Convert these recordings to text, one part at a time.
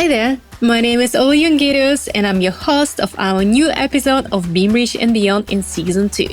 Hi there, my name is Oli Yungiros and I'm your host of our new episode of Beam Reach and Beyond in Season 2.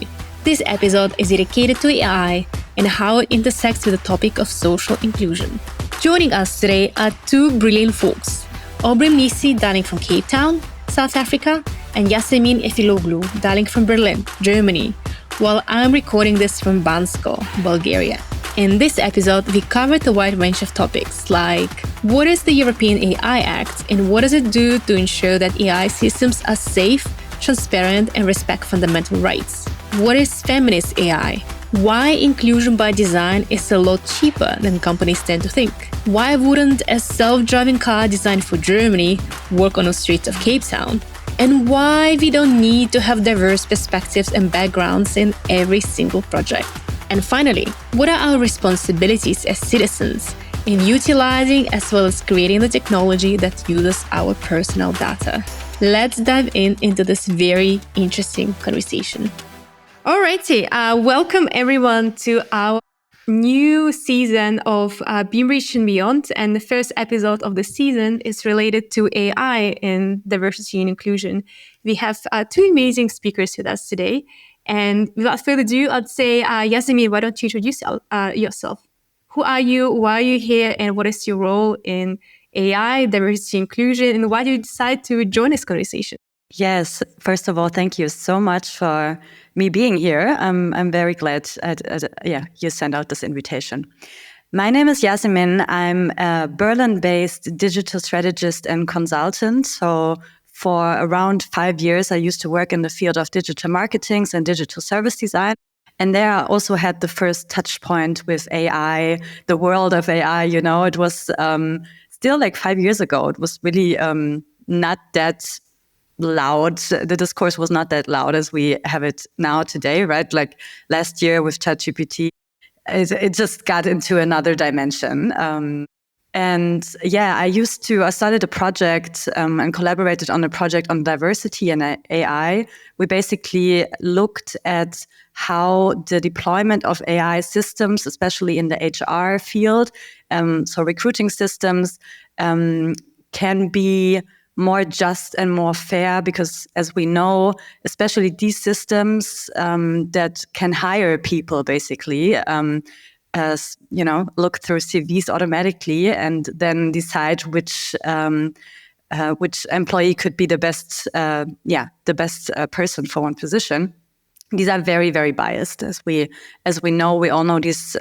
This episode is dedicated to AI and how it intersects with the topic of social inclusion. Joining us today are two brilliant folks, Aubrey Misi, dialing from CapeTown, South Africa, and Yasemin Efiloglu, dialing from Berlin, Germany, while I'm recording this from Bansko, Bulgaria. In this episode, we covered a wide range of topics like what is the European AI Act and what does it do to ensure that AI systems are safe, transparent, and respect fundamental rights? What is feminist AI? Why inclusion by design is a lot cheaper than companies tend to think? Why wouldn't a self-driving car designed for Germany work on the streets of CapeTown? And why we don't need to have diverse perspectives and backgrounds in every single project. And finally, what are our responsibilities as citizens in utilizing as well as creating the technology that uses our personal data? Let's dive into this very interesting conversation. Alrighty, welcome everyone to our new season of Beam Reach and Beyond. And the first episode of the season is related to AI in diversity and inclusion. We have two amazing speakers with us today. And without further ado, I'd say, Yasemin, why don't you introduce yourself? Who are you? Why are you here? And what is your role in AI, diversity, inclusion? And why did you decide to join this conversation? Yes, first of all, thank you so much for me being here. I'm very glad you sent out this invitation. My name is Yasemin. I'm a Berlin-based digital strategist and consultant. So for around 5 years, I used to work in the field of digital marketing and digital service design. And there I also had the first touch point with AI, the world of AI. You know, it was still like 5 years ago. It was really not that loud. The discourse was not that loud as we have it now today, right? Like last year with ChatGPT, it just got into another dimension. I started a project and collaborated on a project on diversity and AI. We basically looked at how the deployment of AI systems, especially in the HR field, so recruiting systems, can be more just and more fair, because as we know, especially these systems that can hire people basically, look through CVs automatically and then decide which employee could be the best person for one position. These are very, very biased, as we know. We all know these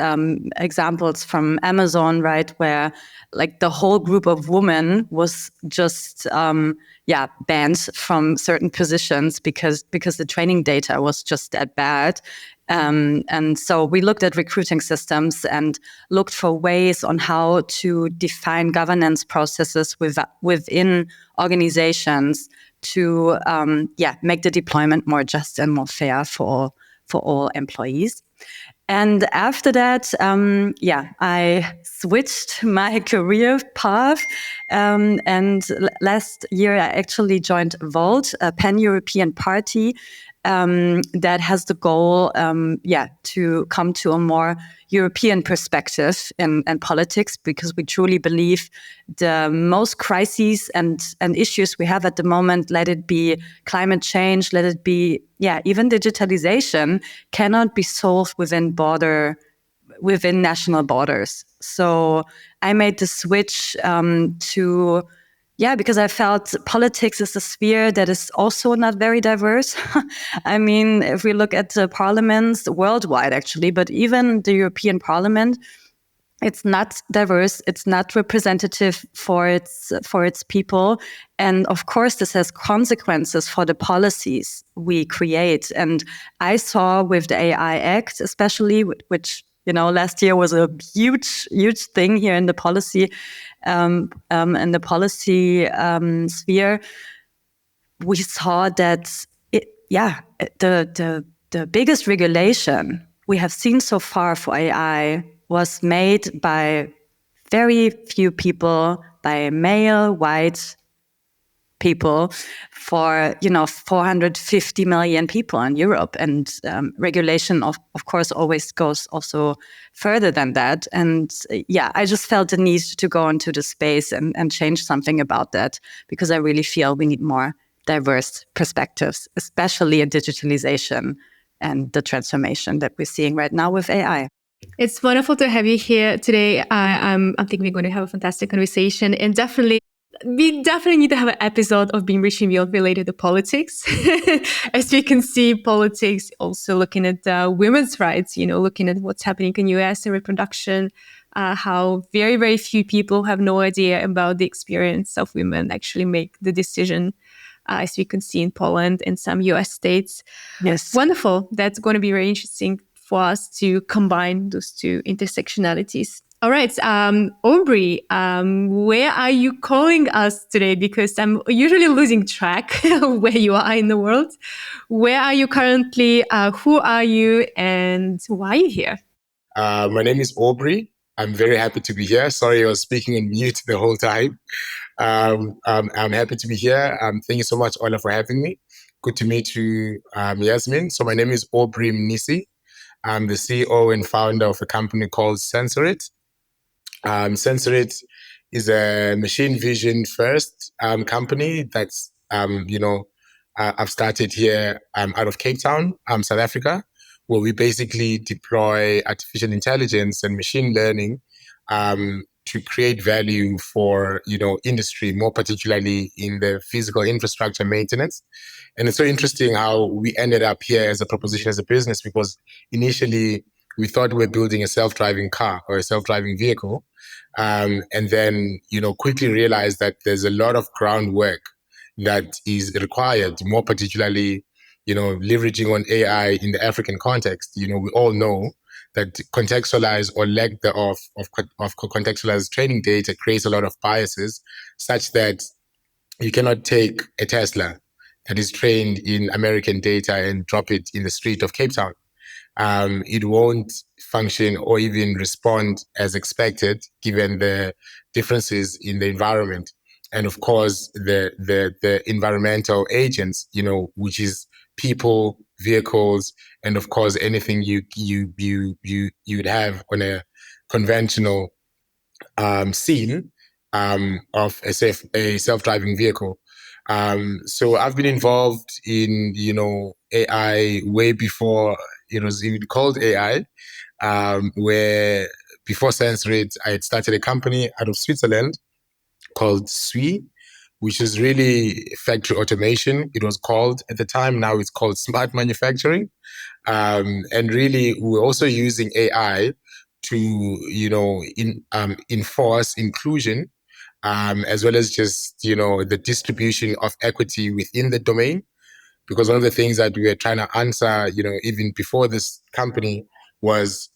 examples from Amazon, right, where like the whole group of women was just banned from certain positions because the training data was just that bad. And so we looked at recruiting systems and looked for ways on how to define governance processes within organizations to make the deployment more just and more fair for all employees. And after that, I switched my career path. And last year, I actually joined Volt, a pan-European party that has the goal, to come to a more European perspective in politics, because we truly believe the most crises and issues we have at the moment, let it be climate change, let it be, even digitalization, cannot be solved within national borders. So I made the switch because I felt politics is a sphere that is also not very diverse. I mean, if we look at the parliaments worldwide, actually, but even the European Parliament, it's not diverse. It's not representative for its people. And of course, this has consequences for the policies we create. And I saw with the AI Act, especially, which last year was a huge thing here in the policy sphere. We saw that the biggest regulation we have seen so far for AI was made by very few people, by male, white people for 450 million people in Europe, and regulation of course always goes also further than that. And I just felt the need to go into the space and change something about that, because I really feel we need more diverse perspectives, especially in digitalization and the transformation that we're seeing right now with AI. It's wonderful to have you here today. I think we're going to have a fantastic conversation, and we definitely need to have an episode of Being Rich and Beyond related to politics. As we can see, politics also looking at women's rights, looking at what's happening in the US and reproduction, how very, very few people have no idea about the experience of women actually make the decision, as we can see in Poland and some US states. Yes. Wonderful. That's going to be very interesting for us to combine those two intersectionalities. All right, Aubrey, where are you calling us today? Because I'm usually losing track where you are in the world. Where are you currently? Who are you, and why are you here? My name is Aubrey. I'm very happy to be here. Sorry, I was speaking on mute the whole time. I'm happy to be here. Thank you so much, Ola, for having me. Good to meet you, Yasmin. So my name is Aubrey Mnisi. I'm the CEO and founder of a company called Sensorit. Sensorit is a machine vision first company that's, I've started here out of CapeTown, South Africa, where we basically deploy artificial intelligence and machine learning to create value for, industry, more particularly in the physical infrastructure maintenance. And it's so interesting how we ended up here as a proposition, as a business, because initially we thought we were building a self-driving car or a self-driving vehicle. And then, quickly realized that there's a lot of groundwork that is required, more particularly, leveraging on AI in the African context. We all know that contextualized or lack thereof of contextualized training data creates a lot of biases, such that you cannot take a Tesla that is trained in American data and drop it in the street of Cape Town. It won't function or even respond as expected, given the differences in the environment. And of course, the environmental agents, which is people, vehicles, and of course, anything you'd have on a conventional scene of a self-driving vehicle. So I've been involved in, AI way before it was even called AI, where before Sensorit, I had started a company out of Switzerland called SWI, which is really factory automation. It was called at the time. Now it's called smart manufacturing. And really, we're also using AI to, enforce inclusion, as well as just, the distribution of equity within the domain. Because one of the things that we were trying to answer, even before this company was,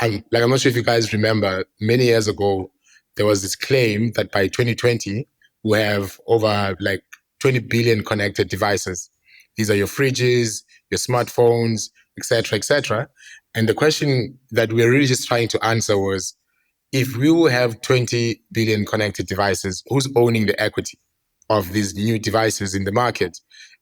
I'm not sure if you guys remember, many years ago, there was this claim that by 2020, we have over 20 billion connected devices. These are your fridges, your smartphones, et cetera, et cetera. And the question that we're really just trying to answer was, if we will have 20 billion connected devices, who's owning the equity of these new devices in the market?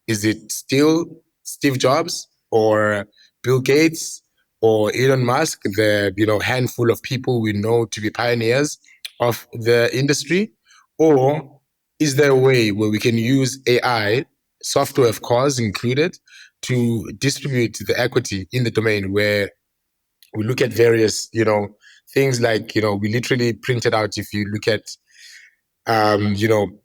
Is it still Steve Jobs or Bill Gates or Elon Musk, the handful of people we know to be pioneers of the industry? Or is there a way where we can use AI, software of course included, to distribute the equity in the domain, where we look at various, things like, we literally printed out, if you look at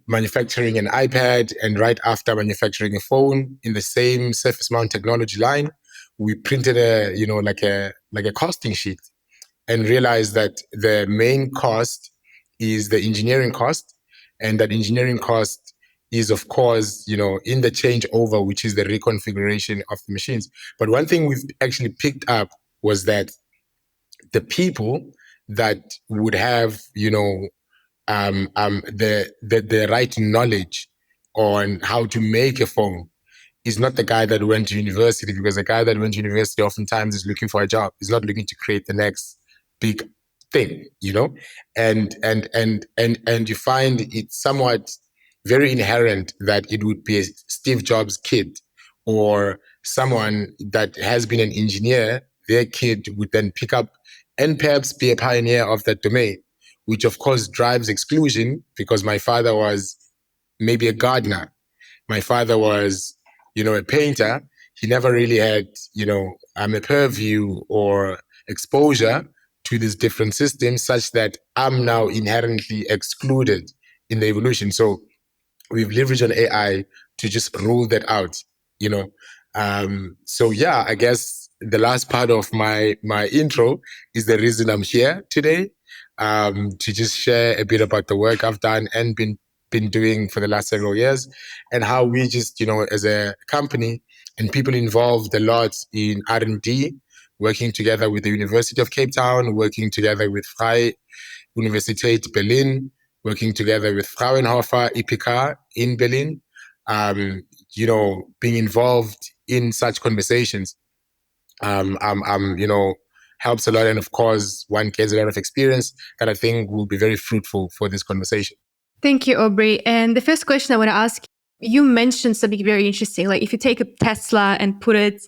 manufacturing an iPad, and right after manufacturing a phone in the same surface mount technology line, we printed a costing sheet, and realized that the main cost is the engineering cost, and that engineering cost is, of course, in the changeover, which is the reconfiguration of the machines. But one thing we've actually picked up was that the people that would have, the right knowledge on how to make a phone is not the guy that went to university, because the guy that went to university oftentimes is looking for a job. He's not looking to create the next big thing, and you find it somewhat very inherent that it would be a Steve Jobs kid or someone that has been an engineer. Their kid would then pick up and perhaps be a pioneer of that domain, which of course drives exclusion, because my father was maybe a gardener. My father was, a painter. He never really had, a purview or exposure to these different systems, such that I'm now inherently excluded in the evolution. So we've leveraged on AI to just rule that out, you know. So yeah, I guess the last part of my intro is the reason I'm here today, to just share a bit about the work I've done and been doing for the last several years, and how we just, as a company and people involved a lot in R&D, working together with the University of Cape Town, working together with Freie Universität Berlin, working together with Fraunhofer IPK in Berlin, being involved in such conversations, helps a lot. And of course, one gets a lot of experience that I think will be very fruitful for this conversation. Thank you, Aubrey. And the first question I want to ask, you mentioned something very interesting. Like if you take a Tesla and put it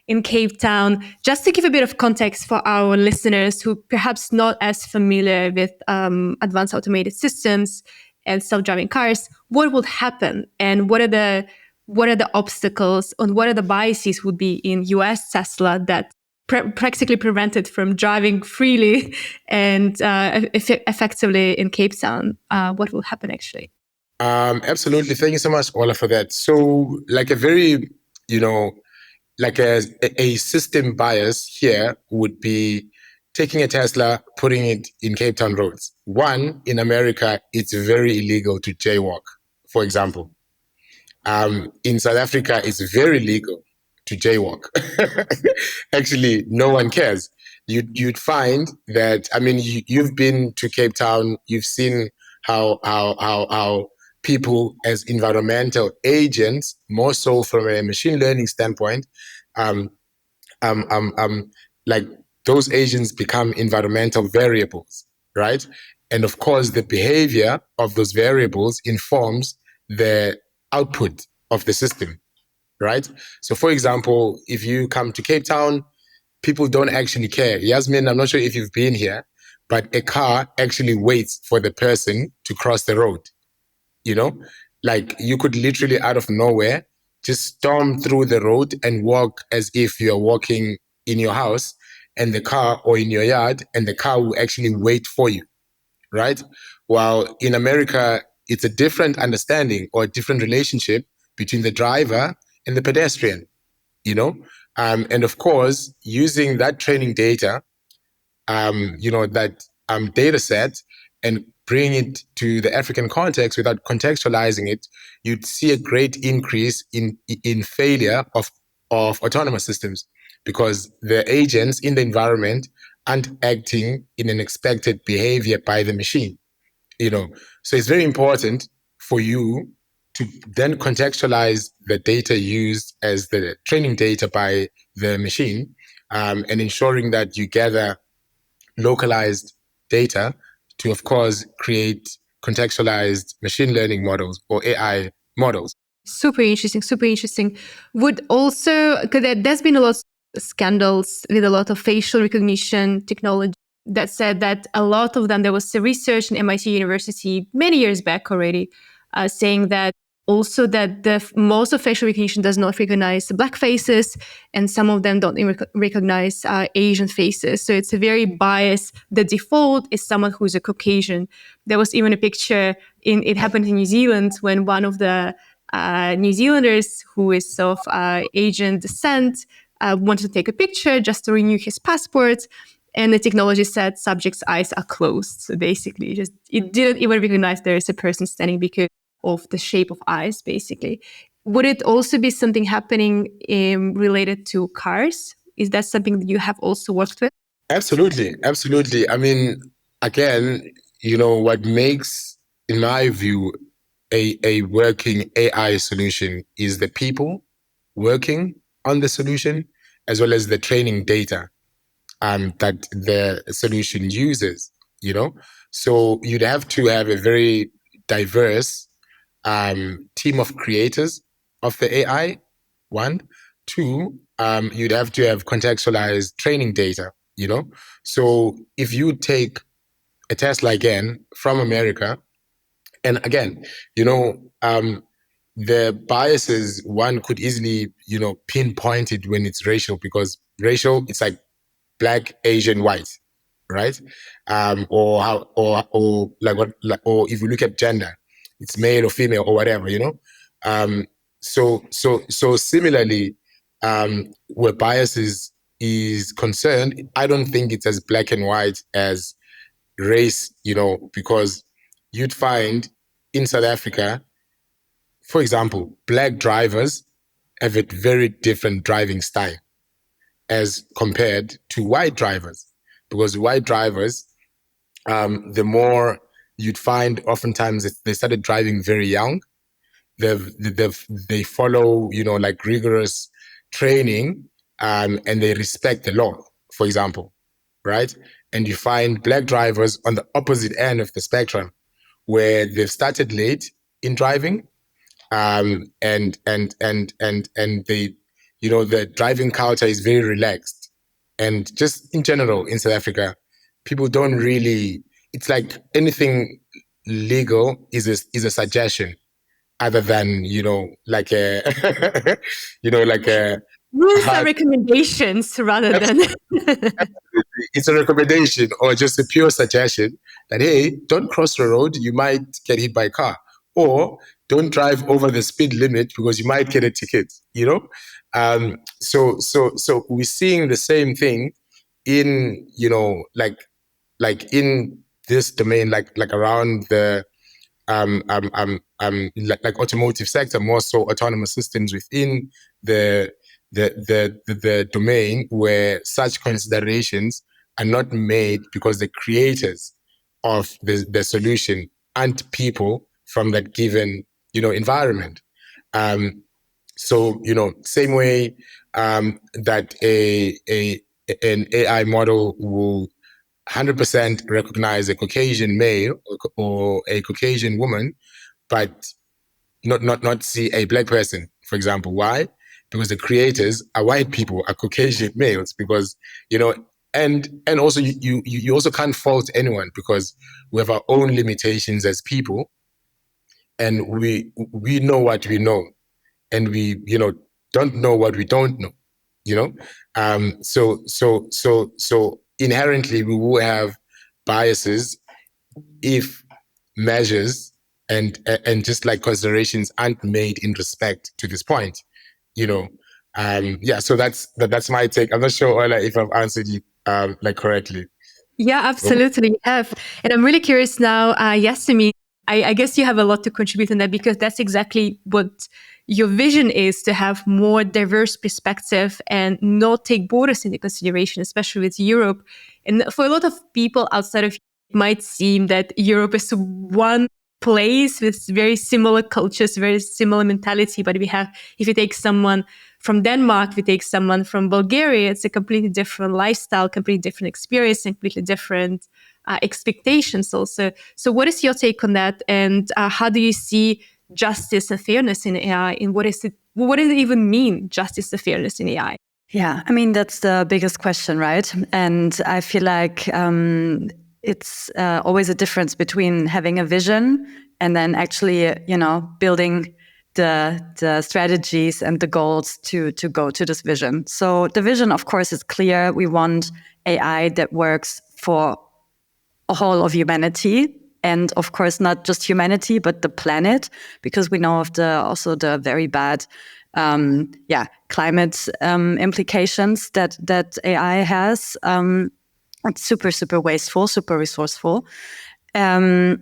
in Cape Town, just to give a bit of context for our listeners who perhaps not as familiar with advanced automated systems and self-driving cars, what would happen and what are the obstacles and what are the biases would be in US Tesla that practically prevented from driving freely and effectively in Cape Town? What will happen actually? Absolutely. Thank you so much, Ola, for that. So like a very, like a system bias here would be taking a Tesla, putting it in Cape Town roads. One, in America, it's very illegal to jaywalk, for example. In South Africa, it's very legal to jaywalk. Actually, no one cares. You'd find that, you've been to Cape Town, you've seen how people as environmental agents, more so from a machine learning standpoint, like those agents become environmental variables, right? And of course, the behavior of those variables informs the output of the system, right? So for example, if you come to Cape Town, people don't actually care. Yasmin, I'm not sure if you've been here, but a car actually waits for the person to cross the road. Like you could literally out of nowhere just storm through the road and walk as if you're walking in your house and the car, or in your yard, and the car will actually wait for you, right? While in America, it's a different understanding or a different relationship between the driver and the pedestrian, and of course, using that training data, that data set, and bring it to the African context without contextualizing it, you'd see a great increase in failure of autonomous systems, because the agents in the environment aren't acting in an expected behavior by the machine. So it's very important for you to then contextualize the data used as the training data by the machine, and ensuring that you gather localized data to, of course, create contextualized machine learning models or AI models. Super interesting, super interesting. Would also, because there's been a lot of scandals with a lot of facial recognition technology that said that a lot of them, there was some research in MIT University many years back already, saying that also that most of facial recognition does not recognize Black faces, and some of them don't even recognize Asian faces. So it's a very biased. The default is someone who's a Caucasian. There was even a picture, it happened in New Zealand when one of the New Zealanders who is of Asian descent wanted to take a picture just to renew his passport. And the technology said subject's eyes are closed. So basically, it didn't even recognize there is a person standing because of the shape of eyes, basically. Would it also be something happening related to cars? Is that something that you have also worked with? Absolutely. Again, what makes, in my view, a working AI solution is the people working on the solution, as well as the training data that the solution uses, So you'd have to have a very diverse team of creators of the AI. One, two, you'd have to have contextualized training data. So if you take a Tesla again from America, and again, the biases, one could easily, pinpoint it when it's racial, because racial, it's like Black, Asian, white, right? Or how, or like what, like, or if you look at gender, it's male or female or whatever, So similarly, where bias is concerned, I don't think it's as black and white as race, because you'd find in South Africa, for example, Black drivers have a very different driving style as compared to white drivers, because white drivers, the more you'd find oftentimes they started driving very young. They follow, like rigorous training, and they respect the law, for example, right? And you find Black drivers on the opposite end of the spectrum, where they've started late in driving, and they, the driving culture is very relaxed, and just in general in South Africa, people don't really. It's like anything legal is a suggestion, other than like a like a Rules are hard, recommendations rather than. it's a recommendation or just a pure suggestion that, hey, don't cross the road, you might get hit by a car, or don't drive over the speed limit because you might get a ticket. So we're seeing the same thing in like in this domain, like around the like automotive sector, more so autonomous systems within the domain, where such considerations are not made because the creators of the solution aren't people from that given environment. So same way that an AI model will 100% recognize a Caucasian male or a Caucasian woman, but not see a Black person, for example. Why? Because the creators are white people, are Caucasian males, because, and also you also can't fault anyone, because we have our own limitations as people, and we know what we know, and we, don't know what we don't know, so inherently we will have biases if measures and just like considerations aren't made in respect to this point, so that's my take. I'm not sure, Ola, if I've answered you like correctly. Yeah, absolutely, you have. And I'm really curious now, Yasmin, I guess you have a lot to contribute on that, because that's exactly what your vision is, to have more diverse perspective and not take borders into consideration, especially with Europe. And for a lot of people outside of Europe, it might seem that Europe is one place with very similar cultures, very similar mentality. But if you take someone from Denmark, if you take someone from Bulgaria, it's a completely different lifestyle, completely different experience, and completely different expectations also. So what is your take on that? And how do you see justice and fairness in AI? And what does it even mean, justice and fairness in AI? Yeah, I mean, that's the biggest question, right? And I feel like it's always a difference between having a vision and then actually, building the strategies and the goals to go to this vision. So the vision, of course, is clear. We want AI that works for a whole of humanity, and of course not just humanity but the planet, because we know of also the very bad climate implications that AI has. It's super wasteful, super resourceful. So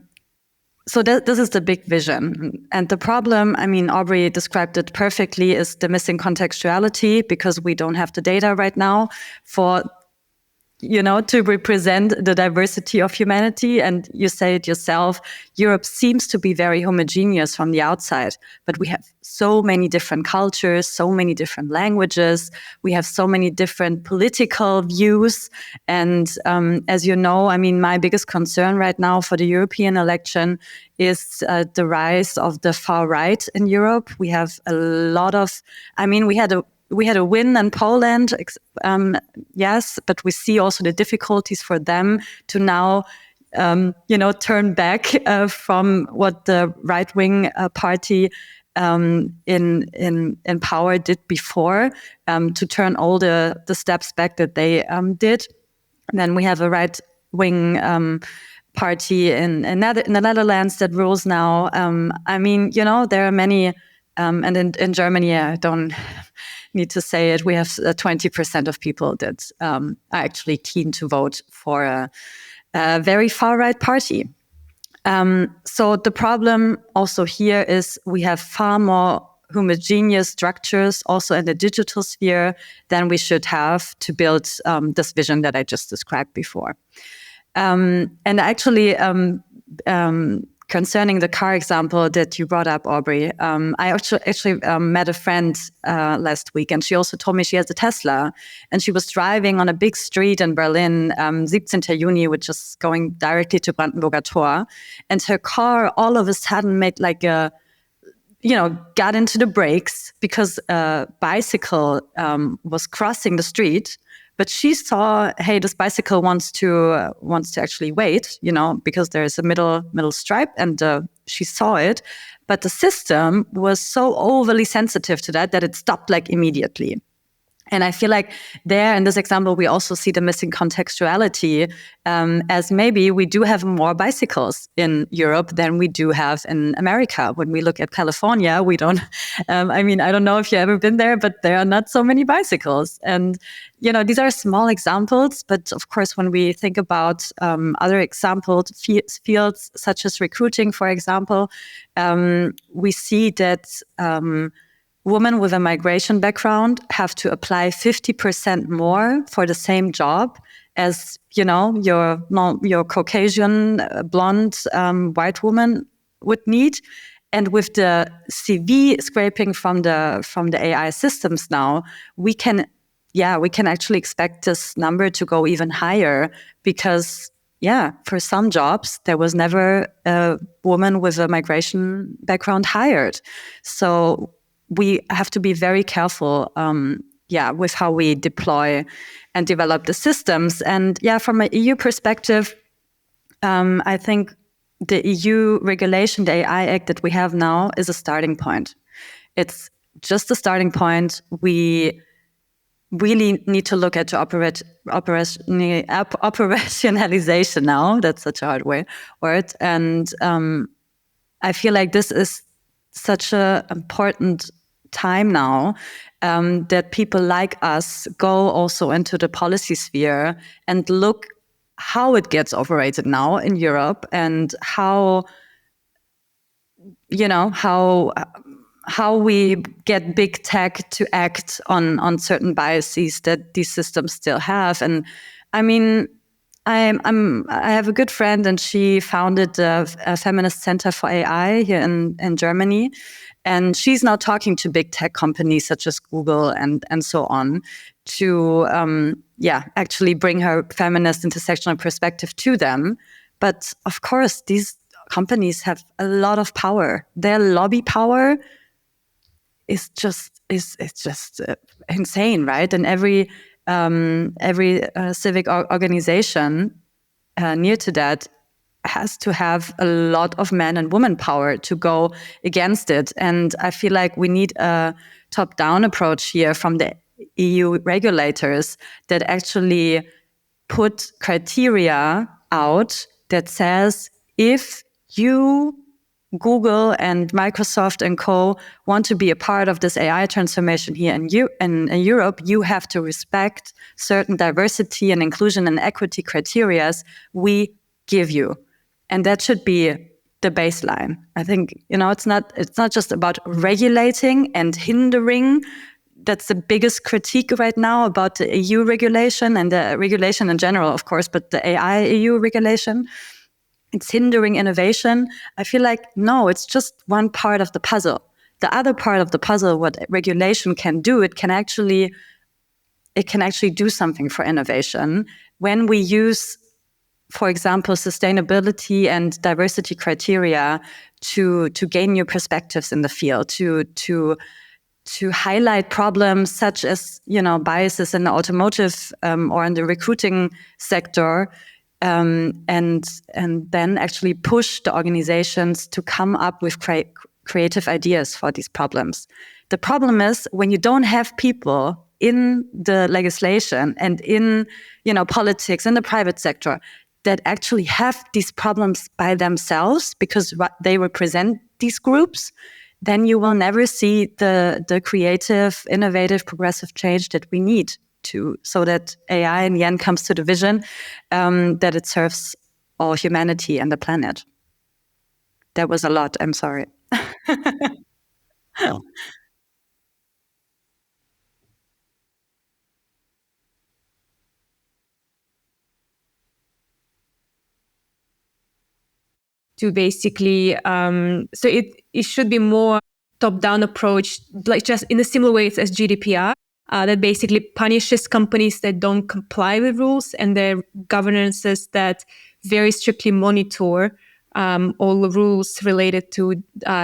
this is the big vision. And the problem, I mean, Aubrey described it perfectly, is the missing contextuality, because we don't have the data right now for to represent the diversity of humanity. And you say it yourself, Europe seems to be very homogeneous from the outside, but we have so many different cultures, so many different languages. We have so many different political views. And as you know, I mean, my biggest concern right now for the European election is the rise of the far right in Europe. We have a lot of, we had a win in Poland, yes, but we see also the difficulties for them to now, turn back from what the right-wing party in power did before, to turn all the steps back that they did. And then we have a right-wing party in the Netherlands that rules now. There are many, and in Germany, I don't need to say it, we have 20% of people that are actually keen to vote for a very far-right party. So the problem also here is we have far more homogeneous structures also in the digital sphere than we should have to build this vision that I just described before. And actually, concerning the car example that you brought up, Aubrey, I actually met a friend last week, and she also told me she has a Tesla, and she was driving on a big street in Berlin, 17. Juni, which is going directly to Brandenburger Tor, and her car all of a sudden made like a, got into the brakes because a bicycle was crossing the street. But she saw, hey, this bicycle wants to actually wait, because there is a middle stripe, and she saw it. But the system was so overly sensitive to that it stopped like immediately. And I feel like there in this example, we also see the missing contextuality, as maybe we do have more bicycles in Europe than we do have in America. When we look at California, we don't, I don't know if you've ever been there, but there are not so many bicycles. And, these are small examples. But of course, when we think about other examples, fields such as recruiting, for example, we see that women with a migration background have to apply 50% more for the same job as, your Caucasian, blonde, white woman would need. And with the CV scraping from the AI systems now, we can actually expect this number to go even higher because, for some jobs, there was never a woman with a migration background hired. So we have to be very careful, with how we deploy and develop the systems. And from an EU perspective, I think the EU regulation, the AI Act that we have now, is a starting point. It's just a starting point. We really need to look at the operationalization now. That's such a hard word. And I feel like this is such an important time now, that people like us go also into the policy sphere and look how it gets operated now in Europe and how we get big tech to act on certain biases that these systems still have. And I have a good friend, and she founded a Feminist Center for AI here in Germany. And she's now talking to big tech companies such as Google and so on to, actually bring her feminist intersectional perspective to them. But of course, these companies have a lot of power. Their lobby power is just insane, right? And every civic organization near to that has to have a lot of man and woman power to go against it. And I feel like we need a top-down approach here from the EU regulators that actually put criteria out that says, if you, Google and Microsoft and co, want to be a part of this AI transformation here in Europe, you have to respect certain diversity and inclusion and equity criteria we give you. And that should be the baseline. I think, it's not just about regulating and hindering that's the biggest critique right now about the EU regulation and the regulation in general, of course, but the AI EU regulation. It's hindering innovation. I feel like, no, it's just one part of the puzzle. The other part of the puzzle, what regulation can do, it can actually do something for innovation when we use, for example, sustainability and diversity criteria to gain new perspectives in the field, to highlight problems such as, biases in the automotive or in the recruiting sector, and then actually push the organizations to come up with creative ideas for these problems. The problem is when you don't have people in the legislation and in, politics, in the private sector that actually have these problems by themselves because they represent these groups, then you will never see the creative, innovative, progressive change that we need so that AI in the end comes to the vision that it serves all humanity and the planet. That was a lot. I'm sorry. To basically, so it should be more top-down approach, like just in a similar way as GDPR, that basically punishes companies that don't comply with rules and their governances that very strictly monitor all the rules related to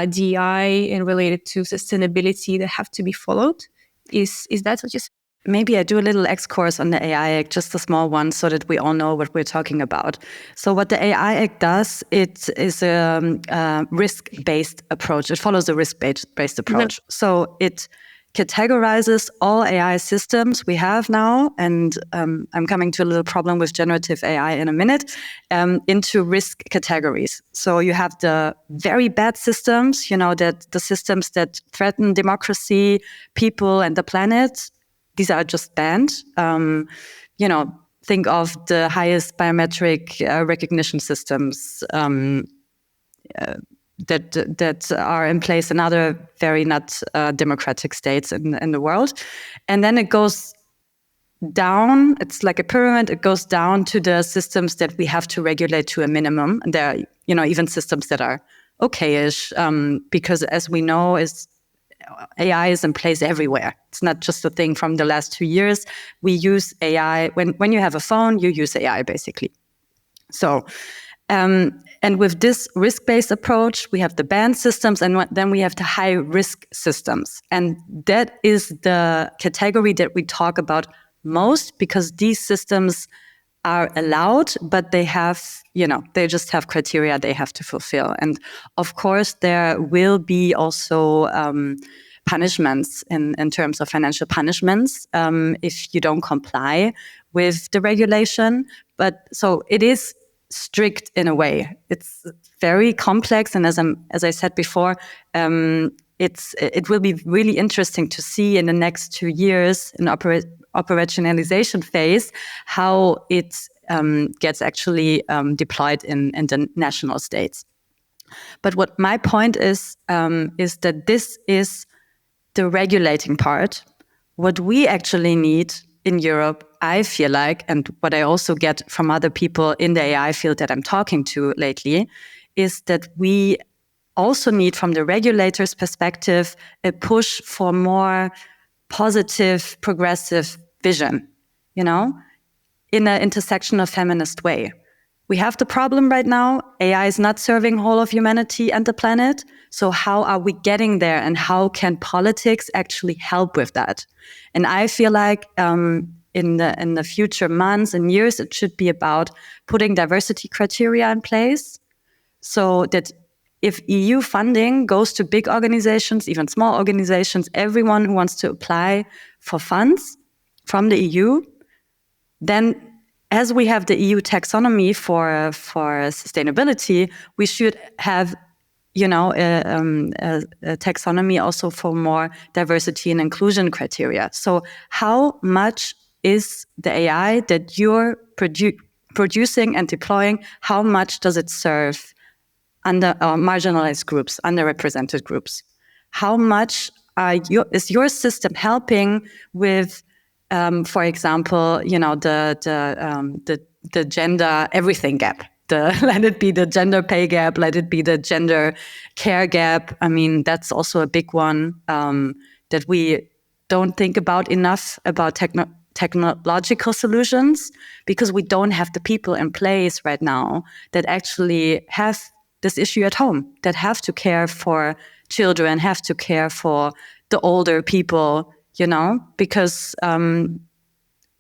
DI and related to sustainability that have to be followed. Is that what you said? Maybe I do a little X-course on the AI Act, just a small one, so that we all know what we're talking about. So what the AI Act does, it is a risk-based approach. It follows a risk-based approach. Mm-hmm. So it categorizes all AI systems we have now, and I'm coming to a little problem with generative AI in a minute, into risk categories. So you have the very bad systems, that the systems that threaten democracy, people, and the planet. These are just banned. Think of the highest biometric recognition systems that are in place in other very not democratic states in the world. And then it goes down. It's like a pyramid. It goes down to the systems that we have to regulate to a minimum. And there are, even systems that are okay-ish, because as we know, AI is in place everywhere. It's not just a thing from the last 2 years. We use AI. When you have a phone, you use AI, basically. So, and with this risk-based approach, we have the banned systems, and then we have the high-risk systems. And that is the category that we talk about most, because these systems are allowed, but they have, they just have criteria they have to fulfill. And of course, there will be also punishments in terms of financial punishments if you don't comply with the regulation. But so it is strict in a way. It's very complex, and as I said before, it will be really interesting to see in the next 2 years in operationalization phase how it gets actually deployed in the national states. But what my point is that this is the regulating part. What we actually need in Europe, I feel like, and what I also get from other people in the AI field that I'm talking to lately, is that we also need, from the regulator's perspective, a push for more positive, progressive vision, in an intersectional feminist way. We have the problem right now. AI is not serving whole of humanity and the planet. So how are we getting there, and how can politics actually help with that? And I feel like in the future months and years, it should be about putting diversity criteria in place, so that if EU funding goes to big organizations, even small organizations, everyone who wants to apply for funds from the EU, then as we have the EU taxonomy for sustainability, we should have, a taxonomy also for more diversity and inclusion criteria. So how much is the AI that you're producing and deploying, how much does it serve marginalized groups, underrepresented groups? How much is your system helping with, for example, the gender everything gap? Let it be the gender pay gap, let it be the gender care gap. I mean, that's also a big one that we don't think about enough about technological solutions, because we don't have the people in place right now that actually have this issue at home, that have to care for children, have to care for the older people, because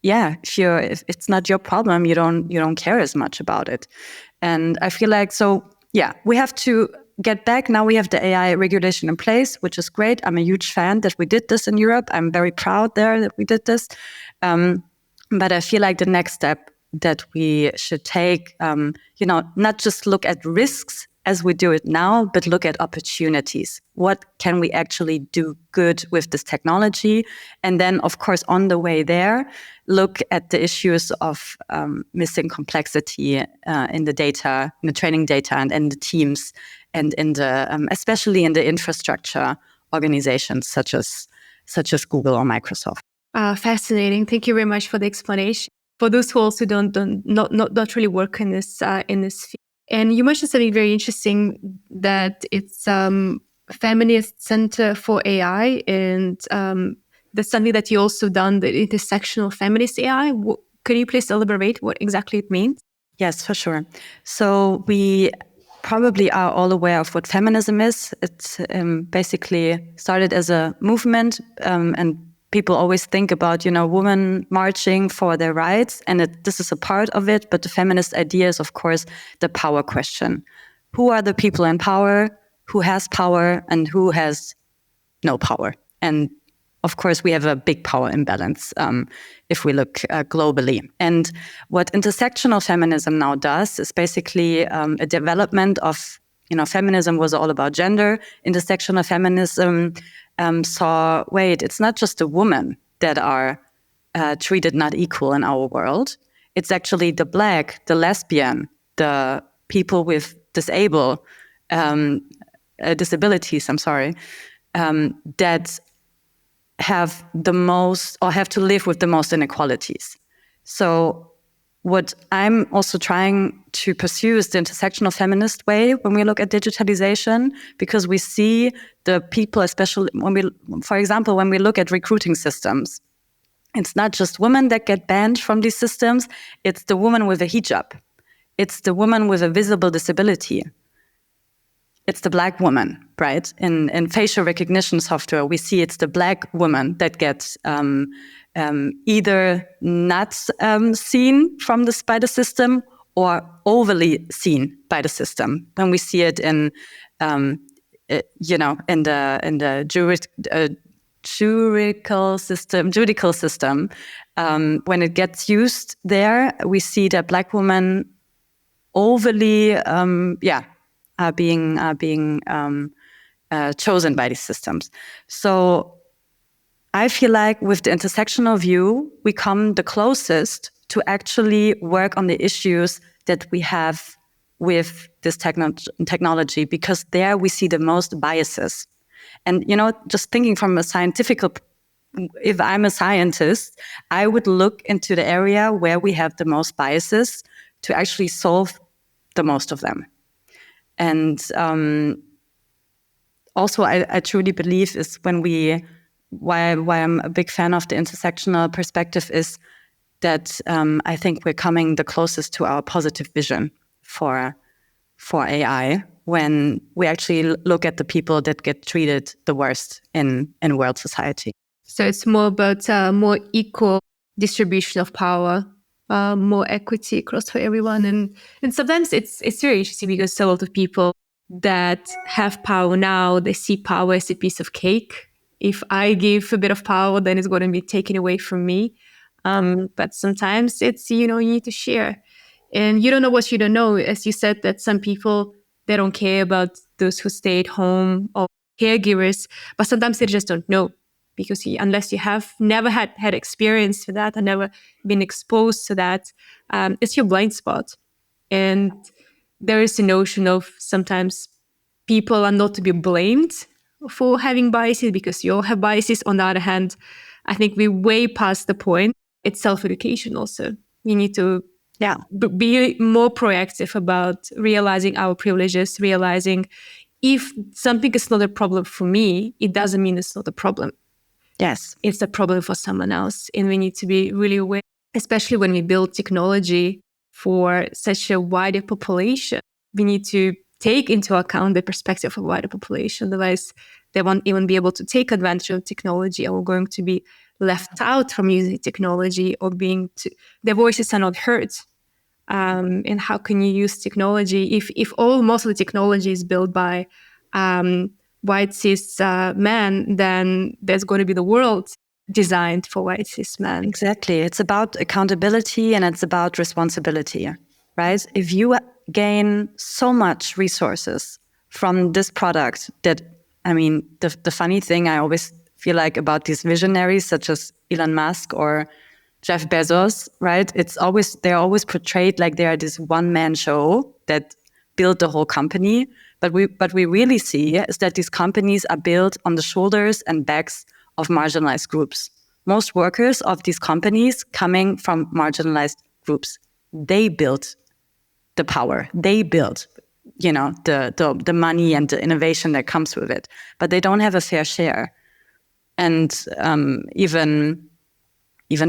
if it's not your problem, you don't care as much about it. And I feel like, we have to get back. Now we have the AI regulation in place, which is great. I'm a huge fan that we did this in Europe. I'm very proud there that we did this. But I feel like the next step that we should take, not just look at risks as we do it now, but look at opportunities. What can we actually do good with this technology? And then, of course, on the way there, look at the issues of missing complexity in the data, in the training data, and in the teams, and in the especially in the infrastructure organizations such as Google or Microsoft. Fascinating. Thank you very much for the explanation. For those who also not really work in this field. And you mentioned something very interesting, that it's Feminist Center for AI, and that's something that you also done, the intersectional feminist AI. Can you please elaborate what exactly it means? Yes, for sure. So we probably are all aware of what feminism is. It's basically started as a movement, and people always think about, women marching for their rights, and this is a part of it. But the feminist idea is, of course, the power question. Who are the people in power? Who has power and who has no power? And of course, we have a big power imbalance if we look globally. And what intersectional feminism now does is basically a development of, feminism was all about gender. Intersectional feminism saw, wait, it's not just the women that are treated not equal in our world. It's actually the Black, the lesbian, the people with disabilities, that have the most, or have to live with the most inequalities. So what I'm also trying to pursue is the intersectional feminist way when we look at digitalization, because we see the people, especially for example, when we look at recruiting systems, it's not just women that get banned from these systems, it's the woman with a hijab. It's the woman with a visible disability. It's the Black woman, right? In facial recognition software, we see it's the Black woman that gets either not seen by the system or overly seen by the system. Then we see it in the juridical system. When it gets used there, we see that Black women overly are being chosen by these systems. So I feel like with the intersectional view, we come the closest to actually work on the issues that we have with this technology, because there we see the most biases. And, just thinking from a if I'm a scientist, I would look into the area where we have the most biases to actually solve the most of them. And also, I truly believe is why I'm a big fan of the intersectional perspective is that I think we're coming the closest to our positive vision for AI when we actually look at the people that get treated the worst in world society. So it's more about more equal distribution of power, more equity across for everyone. And sometimes it's very interesting because a lot of people that have power now, they see power as a piece of cake. If I give a bit of power, then it's going to be taken away from me. But sometimes it's, you need to share. And you don't know what you don't know. As you said, that some people, they don't care about those who stay at home or caregivers, but sometimes they just don't know. Because unless you have never had experience with that and never been exposed to that, it's your blind spot. And there is a notion of sometimes people are not to be blamed for having biases because you all have biases. On the other hand, I think we're way past the point. It's self-education also. We need to be more proactive about realizing our privileges, realizing if something is not a problem for me, it doesn't mean it's not a problem. Yes. It's a problem for someone else. And we need to be really aware, especially when we build technology for such a wider population. We need to take into account the perspective of a wider population. Otherwise, they won't even be able to take advantage of technology or going to be left out from using technology or their voices are not heard. And how can you use technology if most of the technology is built by white cis men, then there's going to be the world designed for white cis men. Exactly. It's about accountability and it's about responsibility, right? If you gain so much resources from this product the funny thing I always feel like about these visionaries such as Elon Musk or Jeff Bezos, right? They're always portrayed like they are this one-man show that built the whole company. But we really see is that these companies are built on the shoulders and backs of marginalized groups. Most workers of these companies coming from marginalized groups, they built the power. They built, the money and the innovation that comes with it. But they don't have a fair share. And even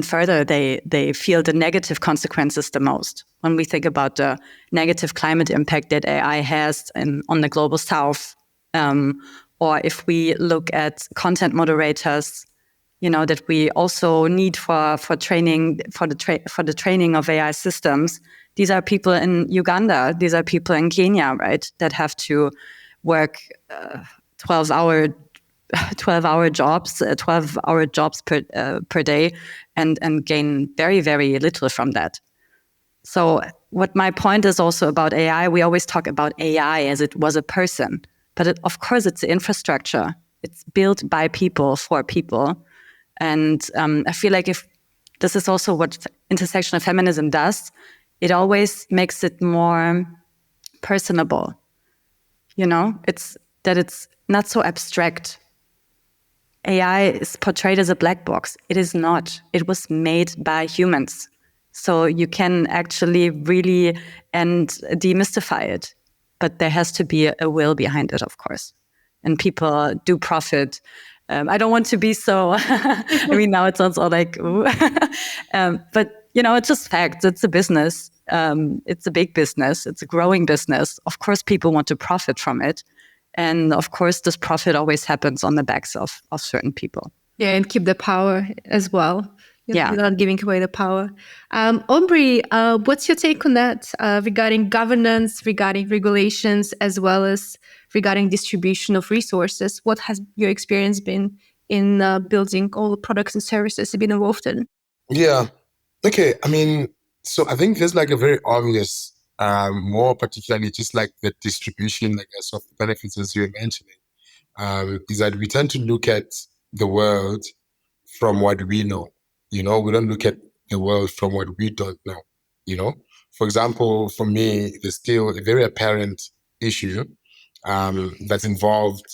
further, they feel the negative consequences the most. When we think about the negative climate impact that AI has on the global south, or if we look at content moderators, that we also need for training for the training of AI systems. These are people in Uganda. These are people in Kenya, right? That have to work 12-hour jobs, 12-hour jobs per day, and gain very, very little from that. So what my point is also about AI, we always talk about AI as it was a person, but of course it's the infrastructure. It's built by people for people. And I feel like if this is also what intersectional feminism does, it always makes it more personable. It's not so abstract. AI is portrayed as a black box. It is not. It was made by humans. So you can actually really demystify it. But there has to be a will behind it, of course. And people do profit. I don't want to be so, now it sounds all like, ooh. But, it's just facts. It's a business. It's a big business. It's a growing business. Of course, people want to profit from it. And of course, this profit always happens on the backs of certain people. Yeah, and keep the power as well. Without giving away the power. Aubrey, what's your take on that regarding governance, regarding regulations, as well as regarding distribution of resources? What has your experience been in building all the products and services you've been involved in? Yeah. Okay. So I think there's like a very obvious, more particularly just like the distribution, I guess, of the benefits as you were mentioning, is that we tend to look at the world from what we know. We don't look at the world from what we don't know. For example, for me, there's still a very apparent issue that's involved,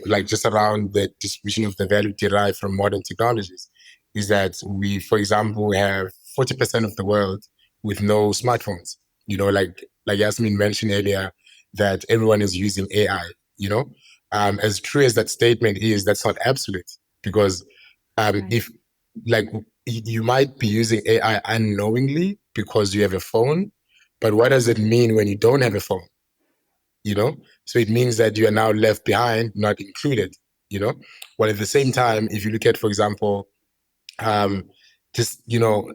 like just around the distribution of the value derived from modern technologies, is that we, for example, have 40% of the world with no smartphones. Like Yasmin mentioned earlier, that everyone is using AI. As true as that statement is, that's not absolute, because if like you might be using AI unknowingly because you have a phone, but what does it mean when you don't have a phone? So it means that you are now left behind, not included. While at the same time, if you look at, for example, just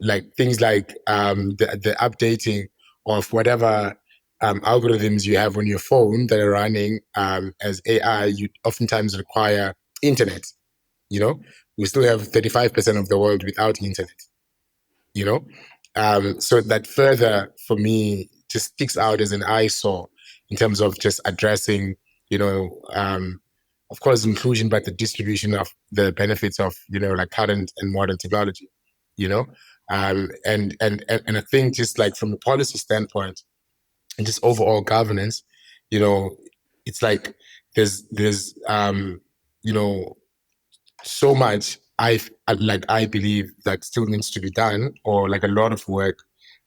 like things like the updating of whatever algorithms you have on your phone that are running as AI, you oftentimes require internet. We still have 35% of the world without internet. So that further for me just sticks out as an eyesore in terms of just addressing, of course, inclusion, but the distribution of the benefits of, like current and modern technology, and I think just like from a policy standpoint and just overall governance, it's like there's so much I believe that still needs to be done, or like a lot of work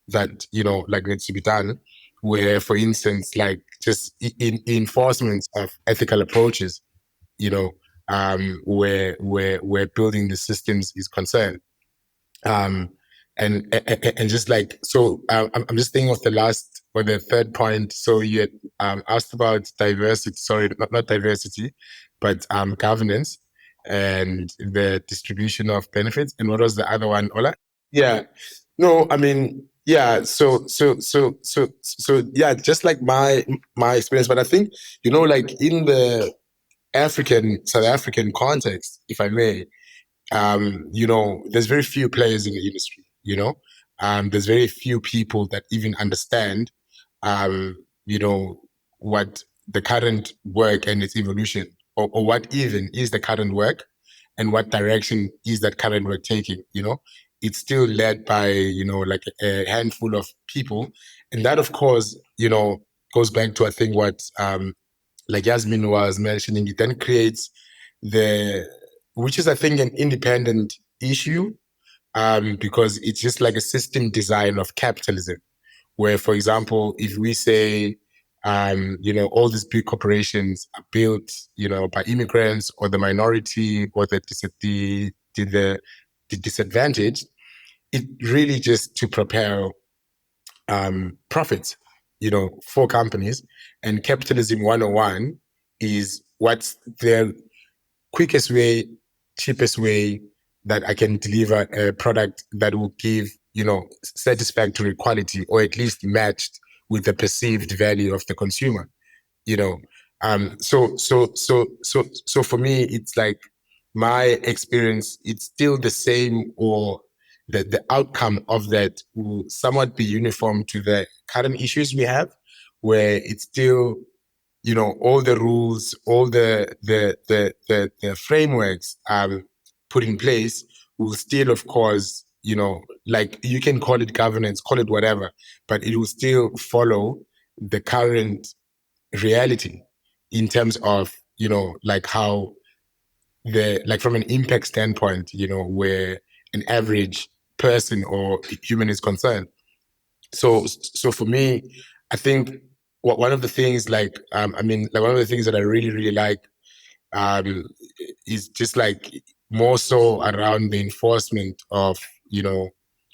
that needs to be done, where, for instance, like just in enforcement of ethical approaches, where building the systems is concerned. And just like, so I'm just thinking of the last or the third point. So you had asked about diversity, sorry, not diversity, but governance and the distribution of benefits. And what was the other one, Ola? Yeah. No, I mean, yeah. So yeah, just like my experience, but I think, like in the South African context, if I may, there's very few players in the industry, there's very few people that even understand, what the current work and its evolution, or what even is the current work and what direction is that current work taking, it's still led by, like a handful of people. And that, of course, goes back to, I think, what, like Yasmin was mentioning, it then creates which is, I think, an independent issue, because it's just like a system design of capitalism, where, for example, if we say, all these big corporations are built, by immigrants or the minority or the disadvantaged, it really just to propel profits, for companies. And capitalism 101 is what's the quickest way, cheapest way that I can deliver a product that will give, satisfactory quality, or at least matched with the perceived value of the consumer, So for me, it's like my experience, it's still the same, or the outcome of that will somewhat be uniform to the current issues we have, where it's still, all the rules, all the frameworks put in place will still, of course, like you can call it governance, call it whatever, but it will still follow the current reality in terms of, like how like from an impact standpoint, where an average person or human is concerned. So for me, I think one of the things, like, one of the things that I really, really like, is just like more so around the enforcement of,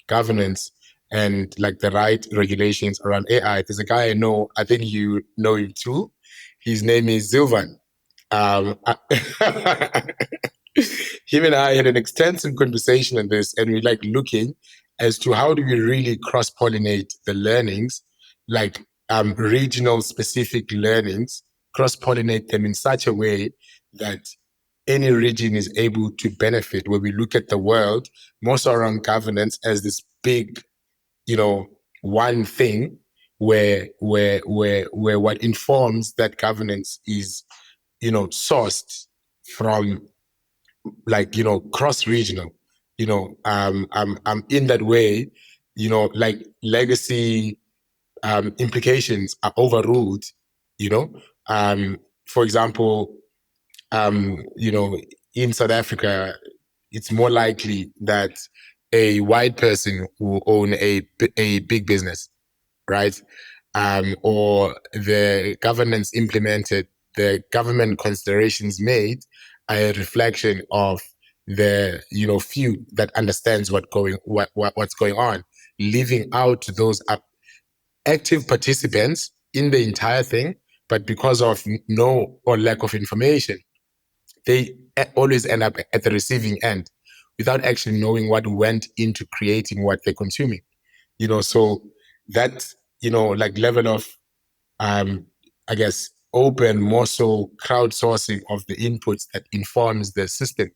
governance and like the right regulations around AI. There's a guy I know, I think you know him too. His name is Zilvan. Him and I had an extensive conversation on this, and we're like looking as to how do we really cross-pollinate the learnings, like regional specific learnings, cross-pollinate them in such a way that any region is able to benefit, where we look at the world more so around governance as this big, one thing where what informs that governance is, sourced from, like, cross-regional, in that way, like legacy implications are overruled, for example, in South Africa, it's more likely that a white person will own a big business, right? Or the governance implemented, the government considerations made are a reflection of the, few that understands what's going on, leaving out those active participants in the entire thing, but because of no or lack of information, they always end up at the receiving end without actually knowing what went into creating what they're consuming. So that, like level of, I guess, open, more so crowdsourcing of the inputs that informs the system,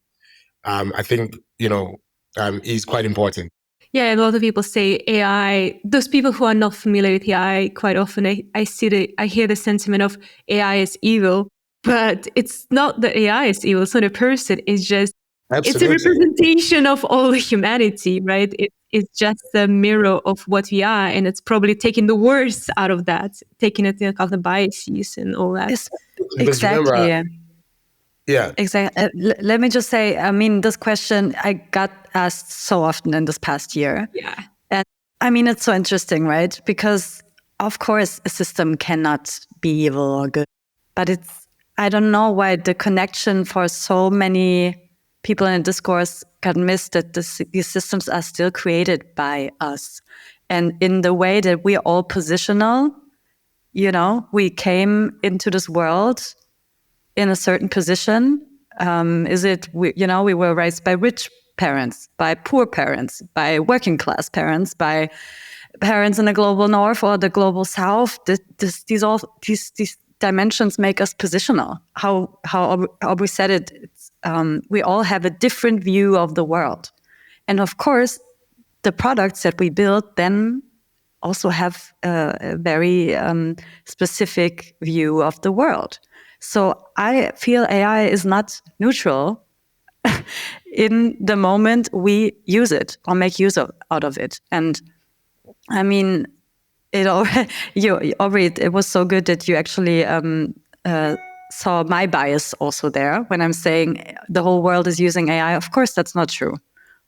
I think, is quite important. Yeah, a lot of people say AI, those people who are not familiar with AI, quite often I hear the sentiment of AI is evil, but it's not that AI is evil. It's not a person. It's just, Absolutely. It's a representation of all humanity, right? It's just a mirror of what we are. And it's probably taking the worst out of that, taking into account the biases and all that. Exactly. Yeah. Exactly. Let me just say, I mean, this question I got asked so often in this past year. Yeah. And I mean, it's so interesting, right? Because of course, a system cannot be evil or good, but I don't know why the connection for so many people in the discourse got missed, that these systems are still created by us. And in the way that we are all positional, we came into this world in a certain position. We were raised by rich parents, by poor parents, by working class parents, by parents in the global north or the global south. These dimensions make us positional. How Aubrey said it, we all have a different view of the world. And of course, the products that we build then also have a very specific view of the world. So I feel AI is not neutral in the moment we use it or make use out of it. And I mean, Aubrey, it was so good that you actually saw my bias also there when I'm saying the whole world is using AI. Of course, that's not true.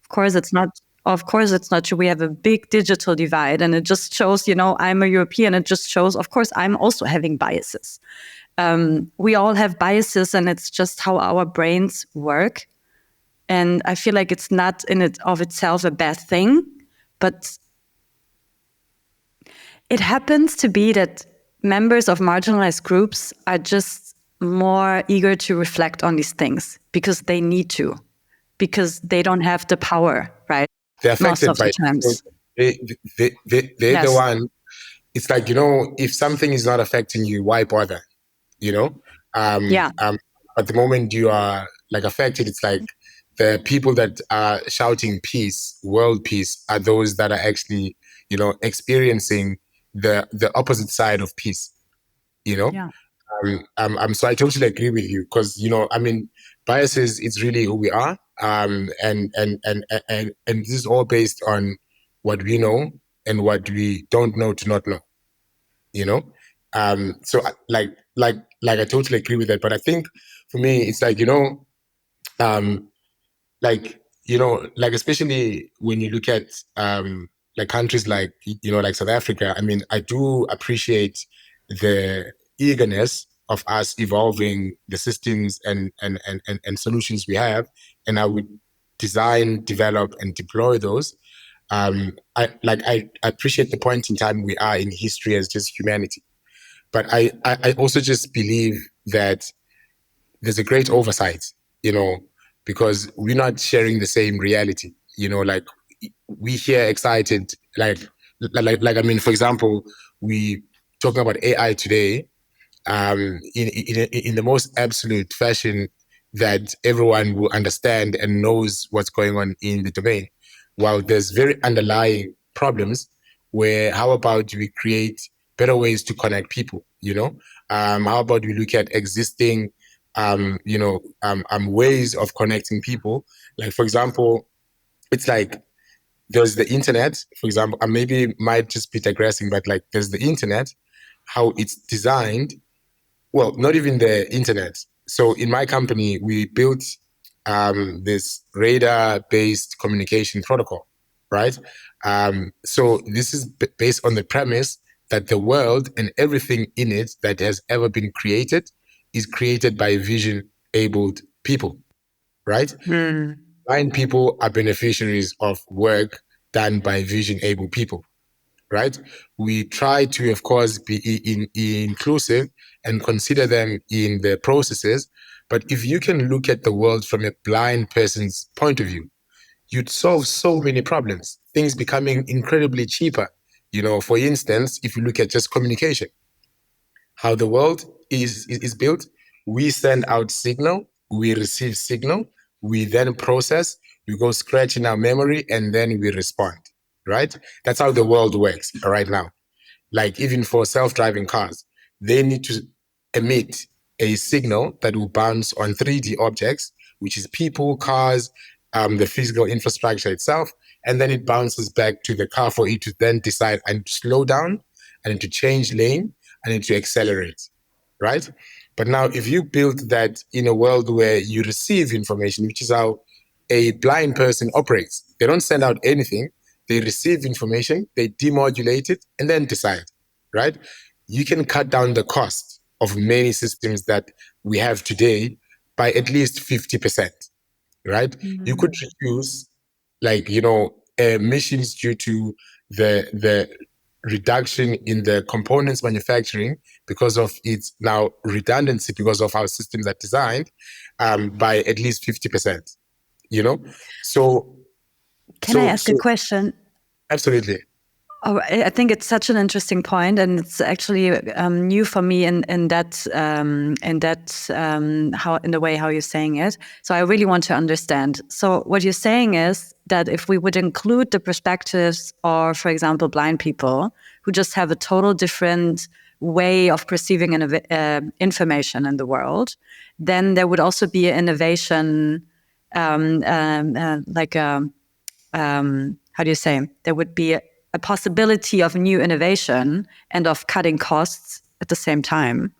Of course, it's not. Of course, it's not true. We have a big digital divide, and it just shows. I'm a European. It just shows. Of course, I'm also having biases. We all have biases, and it's just how our brains work. And I feel like it's not in it of itself a bad thing, but it happens to be that members of marginalized groups are just more eager to reflect on these things because they need to, because they don't have the power, right? They're affected Most of the times. They're the one. It's like, if something is not affecting you, why bother? At the moment you are like affected, it's like the people that are shouting peace, world peace, are those that are actually, experiencing the opposite side of peace. Yeah. So I totally agree with you because biases, it's really who we are, and this is all based on what we know and what we don't know to not know. So I totally agree with that. But I think for me, it's like like especially when you look at like countries like like South Africa. I do appreciate the eagerness of us evolving the systems and solutions we have, and I would design, develop, and deploy those. I appreciate the point in time we are in history as just humanity, but I also just believe that there's a great oversight, because we're not sharing the same reality. Like we here excited, for example, we talking about AI today, in the most absolute fashion that everyone will understand and knows what's going on in the domain. While there's very underlying problems where how about we create better ways to connect people, how about we look at existing ways of connecting people. Like, for example, it's like there's the internet, for example, and maybe might just be digressing, but like there's the internet, how it's designed. Well, not even the internet. So in my company, we built this radar-based communication protocol, right? So this is based on the premise that the world and everything in it that has ever been created is created by vision-abled people, right? Blind people are beneficiaries of work done by vision-abled people, right? We try to, of course, be inclusive and consider them in the processes. But if you can look at the world from a blind person's point of view, you'd solve so many problems, things becoming incredibly cheaper. For instance, if you look at just communication, how the world is built, we send out signal, we receive signal, we then process, we go scratch in our memory, and then we respond, right? That's how the world works right now. Like even for self-driving cars, they need to emit a signal that will bounce on 3D objects, which is people, cars, the physical infrastructure itself, and then it bounces back to the car for it to then decide I need to slow down, I need to change lane, I need to accelerate, right? But now if you build that in a world where you receive information, which is how a blind person operates, they don't send out anything, they receive information, they demodulate it, and then decide, right? You can cut down the cost of many systems that we have today by at least 50%, right? You could reduce, like, emissions due to the reduction in the components manufacturing because of its now redundancy, because of how systems are designed, by at least 50%, So, Can I ask a question? Absolutely. Oh, I think it's such an interesting point, and it's actually new for me in that how in the way how you're saying it. So I really want to understand. So what you're saying is that if we would include the perspectives of, for example, blind people who just have a total different way of perceiving information in the world, then there would also be an innovation, how do you say? There would be a possibility of new innovation and of cutting costs at the same time.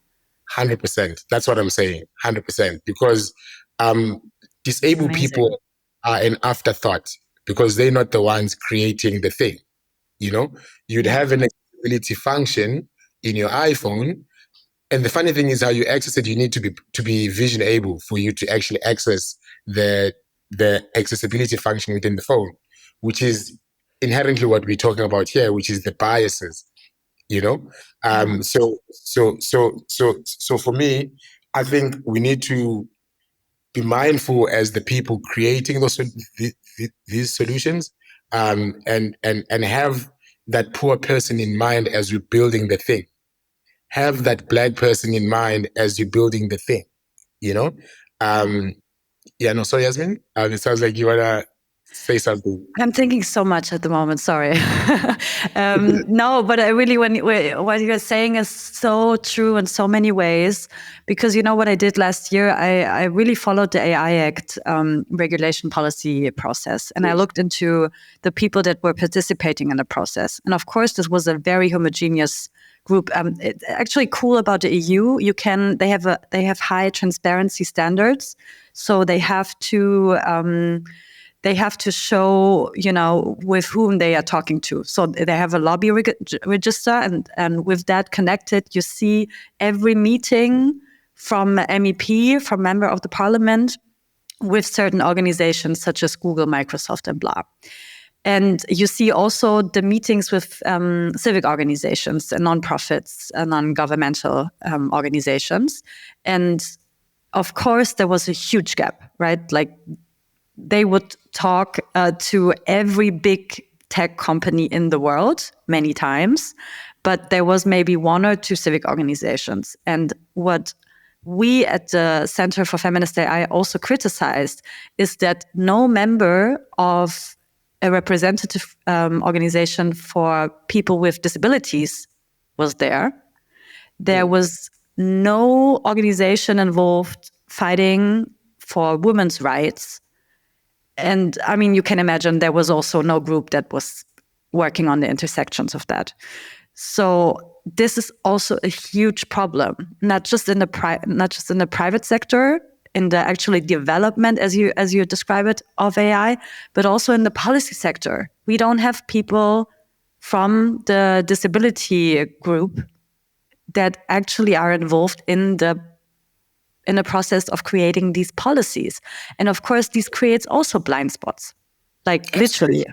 100%. That's what I'm saying. 100%. Because disabled people are an afterthought because they're not the ones creating the thing. You'd have an accessibility function in your iPhone. And the funny thing is how you access it, you need to be vision able for you to actually access the accessibility function within the phone, which is inherently what we're talking about here, which is the biases, So for me, I think we need to be mindful as the people creating these solutions, and have that poor person in mind as we're building the thing. Have that Black person in mind as you're building the thing, So Yasmin, it sounds like you wanna say something. I'm thinking so much at the moment. Sorry. No, but I really, what you're saying is so true in so many ways, because what I did last year, I really followed the AI Act regulation policy process, and I looked into the people that were participating in the process. And of course, this was a very homogeneous group. It's actually cool about the EU. They have high transparency standards, so they have to show, with whom they are talking to. So they have a lobby register, and with that connected, you see every meeting from MEP, from member of the parliament, with certain organizations such as Google, Microsoft, and blah. And you see also the meetings with civic organizations and nonprofits and non-governmental organizations. And of course, there was a huge gap, right? Like, they would talk to every big tech company in the world many times, but there was maybe one or two civic organizations. And what we at the Center for Feminist AI also criticized is that no member of a representative organization for people with disabilities was there. There was no organization involved fighting for women's rights. And I mean, you can imagine there was also no group that was working on the intersections of that. So this is also a huge problem, not just in the private sector, in the actually development, as you describe it, of AI, but also in the policy sector. We don't have people from the disability group that actually are involved in the process of creating these policies. And of course, this creates also blind spots, like literally.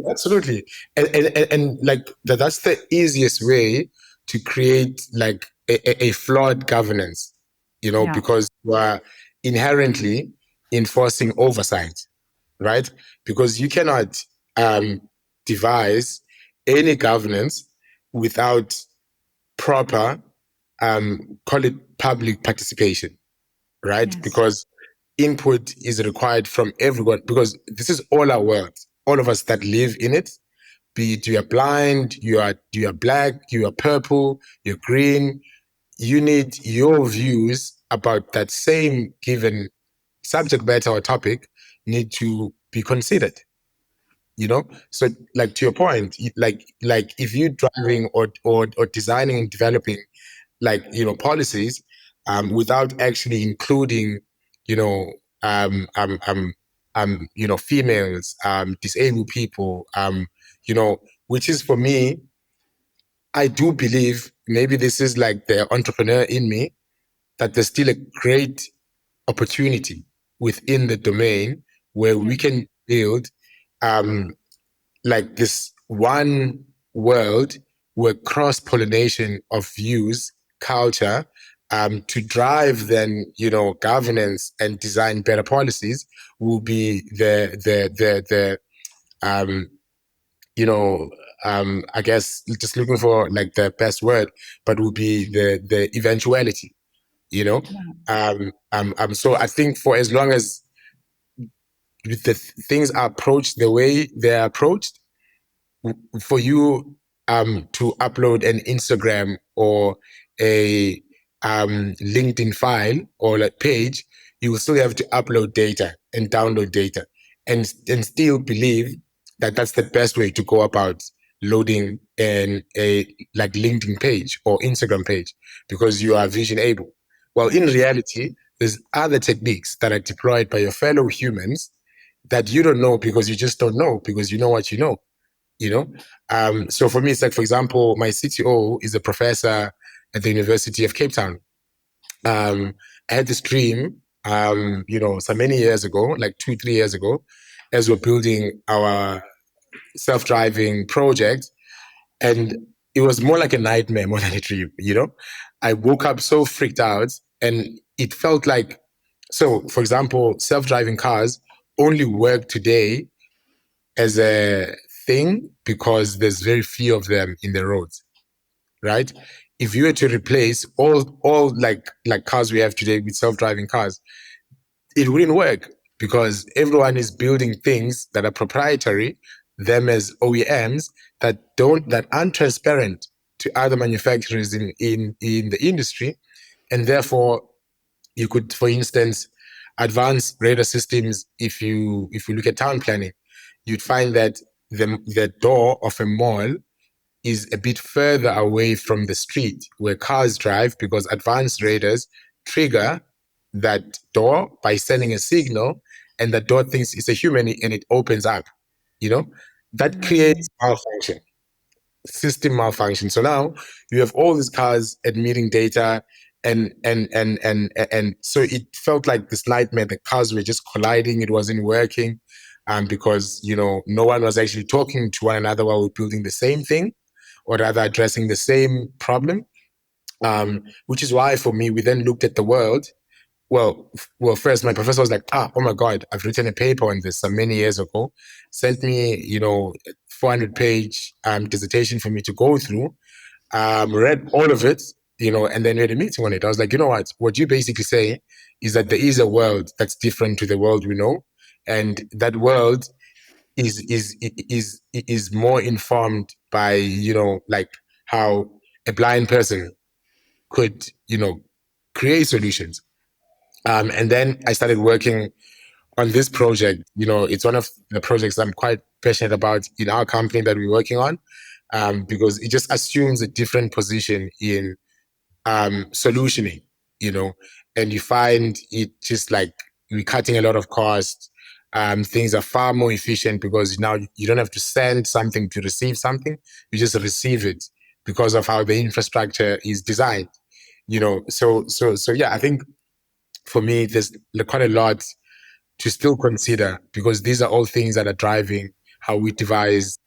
Absolutely. And like that's the easiest way to create like a flawed governance, because you are inherently enforcing oversight, right? Because you cannot devise any governance without proper, call it public participation, right? Yes. Because input is required from everyone, because this is all our world. All of us that live in it, be it you are blind, you are Black, you are purple, you're green, you need your views about that same given subject matter or topic need to be considered. So like to your point, like if you're driving or designing and developing like policies, without actually including, females, disabled people, which is for me, I do believe maybe this is like the entrepreneur in me, that there's still a great opportunity within the domain where we can build like this one world where cross-pollination of views, culture, to drive then, governance and design better policies will be I guess just looking for like the best word, but will be the eventuality, so I think for as long as the things are approached the way they're approached, for you to upload an Instagram or a LinkedIn file or like page, you will still have to upload data and download data and still believe that that's the best way to go about loading a like LinkedIn page or Instagram page because you are vision able. Well, in reality, there's other techniques that are deployed by your fellow humans that you don't know because you just don't know because you know what you know. So for me, it's like, for example, my CTO is a professor at the University of Cape Town. I had this dream, so many years ago, like 2-3 years ago, as we're building our self-driving project, and it was more like a nightmare more than a dream. I woke up so freaked out, and it felt like, so for example, self-driving cars only work today as a thing because there's very few of them in the roads, right? If you were to replace all like cars we have today with self-driving cars, it wouldn't work because everyone is building things that are proprietary, them as OEMs that aren't transparent to other manufacturers in the industry, and therefore you could, for instance, advanced radar systems. If you look at town planning, you'd find that the door of a mall is a bit further away from the street where cars drive because advanced radars trigger that door by sending a signal, and the door thinks it's a human and it opens up. That creates malfunction, system malfunction. So now you have all these cars admitting data, and so it felt like this nightmare. The cars were just colliding, it wasn't working, because no one was actually talking to one another while we're building the same thing, or rather addressing the same problem. Which is why for me, we then looked at the world. Well, first my professor was like, oh my God, I've written a paper on this many years ago, sent me, 400-page dissertation for me to go through, read all of it, and then we had a meeting on it. I was like, you know what you basically say is that there is a world that's different to the world we know. And that world is more informed by, like how a blind person could, create solutions. And then I started working on this project. It's one of the projects I'm quite passionate about in our company that we're working on, because it just assumes a different position in solutioning, and you find it just like we're cutting a lot of costs. Things are far more efficient because now you don't have to send something to receive something. You just receive it because of how the infrastructure is designed. So yeah, I think for me, there's quite a lot to still consider because these are all things that are driving how we devise,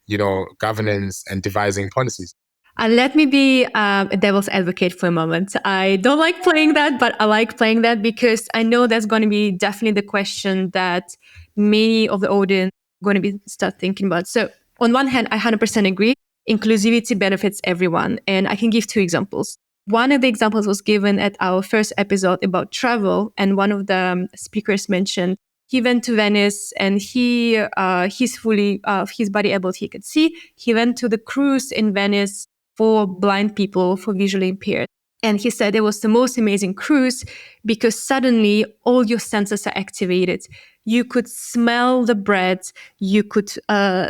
governance and devising policies. Let me be a devil's advocate for a moment. I don't like playing that, but I like playing that because I know that's going to be definitely the question that many of the audience are going to be start thinking about. So on one hand, I 100% agree. Inclusivity benefits everyone. And I can give 2 examples. One of the examples was given at our first episode about travel. And one of the speakers mentioned he went to Venice and he's fully, his body able, he could see. He went to the cruise in Venice for blind people, for visually impaired. And he said it was the most amazing cruise because suddenly all your senses are activated. You could smell the bread, you could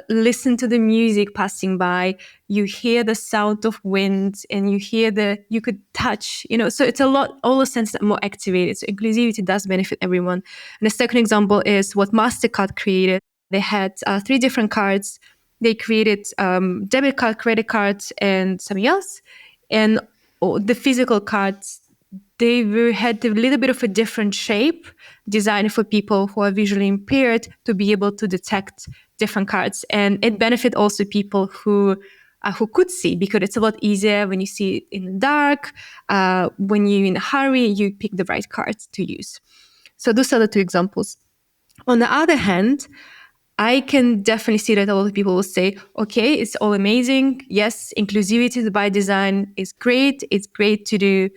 listen to the music passing by, you hear the sound of wind, and you could touch, so it's a lot, all the senses are more activated. So inclusivity does benefit everyone. And the second example is what MasterCard created. They had 3 different cards. They created debit card, credit cards, and something else. And the physical cards, had a little bit of a different shape designed for people who are visually impaired to be able to detect different cards. And it benefit also people who could see, because it's a lot easier when you see it in the dark. When you're in a hurry, you pick the right cards to use. So those are the 2 examples. On the other hand, I can definitely see that a lot of people will say, okay, it's all amazing. Yes, inclusivity by design is great. It's great to do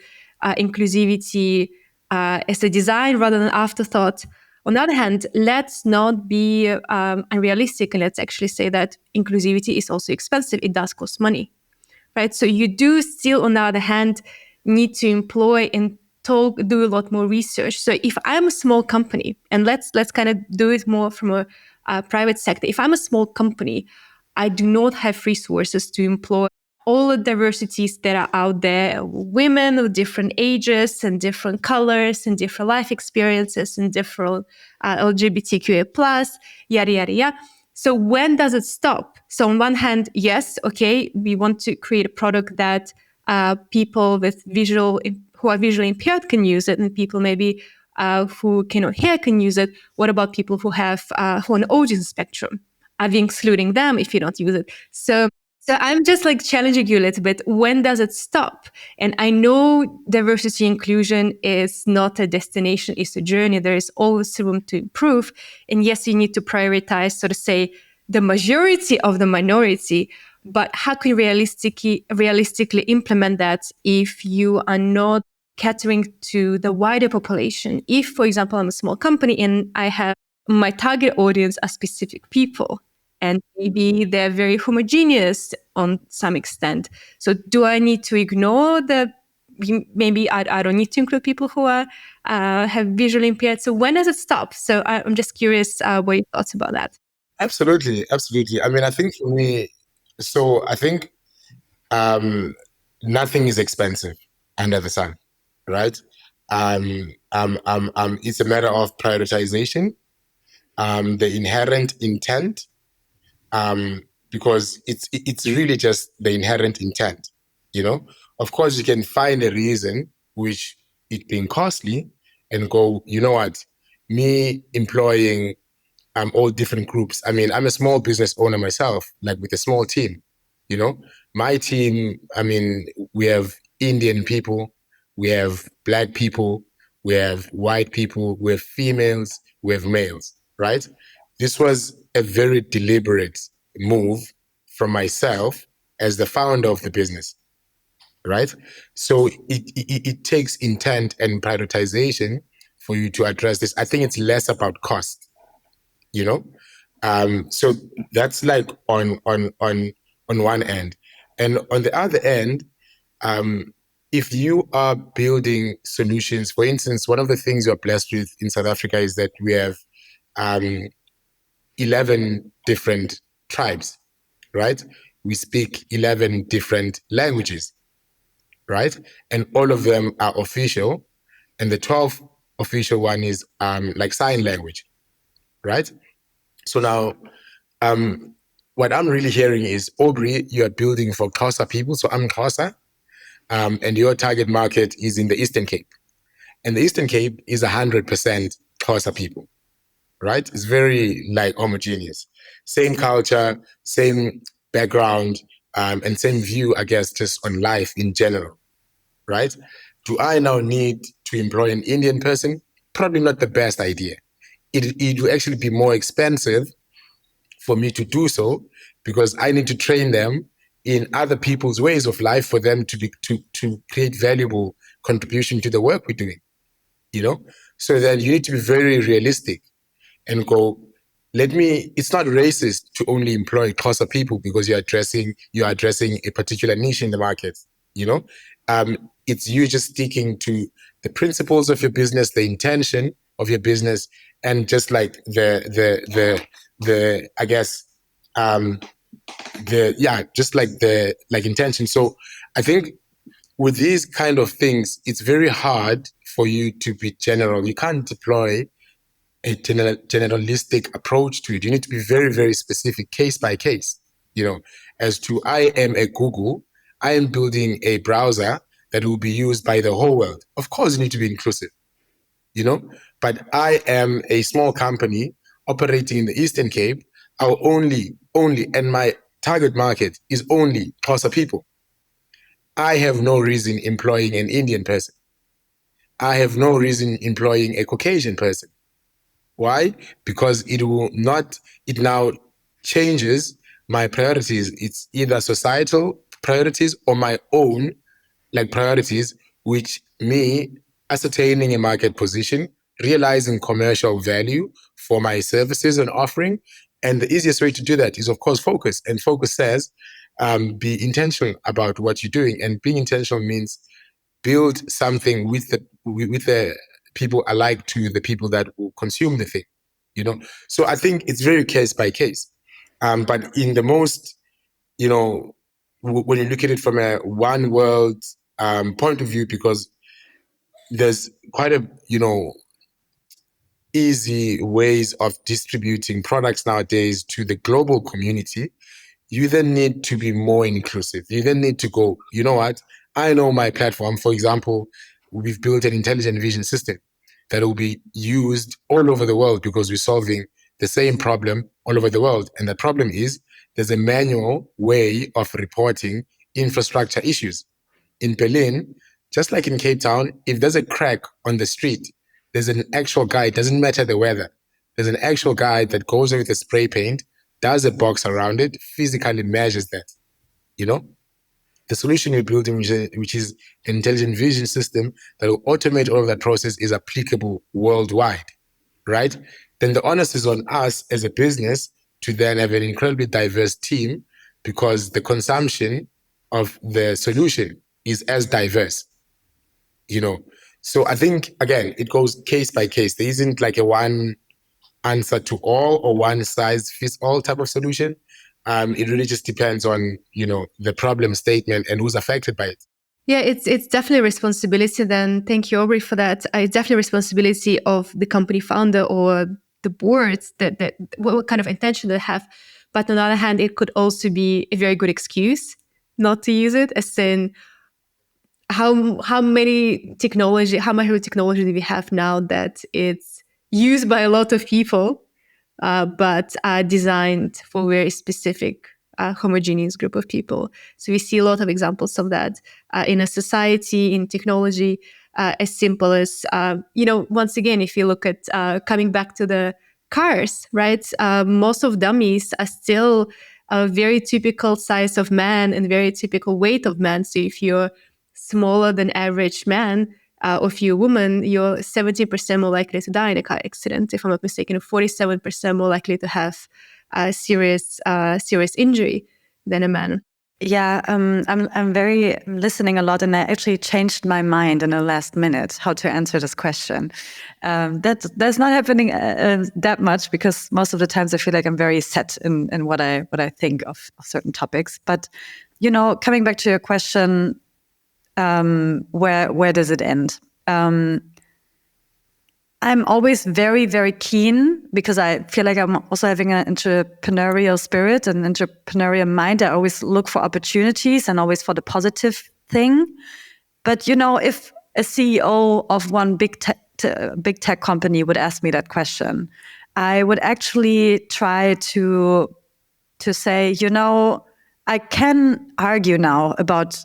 inclusivity as a design rather than afterthought. On the other hand, let's not be unrealistic, and let's actually say that inclusivity is also expensive. It does cost money, right? So you do still, on the other hand, need to employ and do a lot more research. So if I'm a small company, and let's kind of do it more from a private sector. If I'm a small company, I do not have resources to employ all the diversities that are out there, women of different ages and different colors and different life experiences and different LGBTQA+, yada, yada, yada. So when does it stop? So on one hand, yes, okay, we want to create a product that people who are visually impaired can use it, and people maybe who cannot hear can use it. What about people who are on the autism spectrum? Are we excluding them if you don't use it? So I'm just like challenging you a little bit. When does it stop? And I know diversity inclusion is not a destination, it's a journey. There is always room to improve. And yes, you need to prioritize, so to say, the majority of the minority. But how can you realistically implement that if you are not catering to the wider population? If, for example, I'm a small company and I have my target audience are specific people, and maybe they're very homogeneous on some extent. So do I need to ignore maybe I don't need to include people who are have visually impaired? So when does it stop? So I'm just curious what your thoughts about that. Absolutely. I mean, I think for me, I think nothing is expensive under the sun, right? It's a matter of prioritization, the inherent intent, because it's really just the inherent intent, Of course, you can find a reason, which it being costly, and go, you know what, me employing all different groups. I mean, I'm a small business owner myself, like with a small team, My team, I mean, we have Indian people, we have Black people, we have white people, we have females, we have males, right? This was a very deliberate move from myself as the founder of the business, right? So it takes intent and prioritization for you to address this. I think it's less about cost, So that's like on one end. And on the other end, if you are building solutions, for instance, one of the things you're blessed with in South Africa is that we have 11 different tribes, right? We speak 11 different languages, right? And all of them are official. And the 12th official one is like sign language, right? So now, what I'm really hearing is, Aubrey, you are building for Xhosa people. So I'm Xhosa, and your target market is in the Eastern Cape. And the Eastern Cape is 100% Xhosa people, right? It's very like homogeneous. Same culture, same background, and same view, I guess, just on life in general, right? Do I now need to employ an Indian person? Probably not the best idea. It will actually be more expensive for me to do so, because I need to train them in other people's ways of life for them to create valuable contribution to the work we're doing, So then you need to be very realistic and go, it's not racist to only employ Xhosa people because you're addressing a particular niche in the market, It's you just sticking to the principles of your business, the intention of your business, and just like the I guess just like the intention. So I think with these kind of things, it's very hard for you to be general. You can't deploy a generalistic approach to it. You need to be very, very specific, case by case, as to I am a Google, I am building a browser that will be used by the whole world. Of course, you need to be inclusive, but I am a small company operating in the Eastern Cape. I'll only, and my target market is only Xhosa people. I have no reason employing an Indian person. I have no reason employing a Caucasian person. Why? Because it now changes my priorities. It's either societal priorities or my own priorities, which me ascertaining a market position, realizing commercial value for my services and offering. And the easiest way to do that is, of course, focus. And focus says, be intentional about what you're doing. And being intentional means build something with the people alike to the people that will consume the thing, So I think it's very case by case. But in the most, when you look at it from a one world point of view, because there's quite a, easy ways of distributing products nowadays to the global community, you then need to be more inclusive. You then need to go, you know what? I know my platform, for example, we've built an intelligent vision system that will be used all over the world because we're solving the same problem all over the world. And the problem is there's a manual way of reporting infrastructure issues. In Berlin, just like in Cape Town, if there's a crack on the street, there's an actual guy, it doesn't matter the weather. There's an actual guy that goes in with a spray paint, does a box around it, physically measures that, The solution we're building, which is an intelligent vision system that will automate all of that process, is applicable worldwide, right? Then the onus is on us as a business to then have an incredibly diverse team, because the consumption of the solution is as diverse, So I think, again, it goes case by case. There isn't like a one answer to all or one size fits all type of solution. It really just depends on, the problem statement and who's affected by it. Yeah, it's definitely a responsibility then. Thank you, Aubrey, for that. It's definitely a responsibility of the company founder or the boards that what kind of intention they have. But on the other hand, it could also be a very good excuse not to use it, as in how much technology do we have now that it's used by a lot of people, but are designed for a very specific homogeneous group of people. So we see a lot of examples of that in a society, in technology, as simple as, once again, if you look at coming back to the cars, right? Most of dummies are still a very typical size of man and very typical weight of man. So if you're smaller than average man, or if you're a woman, you're 70% more likely to die in a car accident, if I'm not mistaken, 47% more likely to have a serious injury than a man. Yeah, I'm very listening a lot, and I actually changed my mind in the last minute how to answer this question. That's not happening that much, because most of the times I feel like I'm very set in what I think of certain topics. But coming back to your question, where does it end? I'm always very, very keen, because I feel like I'm also having an entrepreneurial spirit and entrepreneurial mind. I always look for opportunities and always for the positive thing. But, if a CEO of one big tech company would ask me that question, I would actually try to say, I can argue now about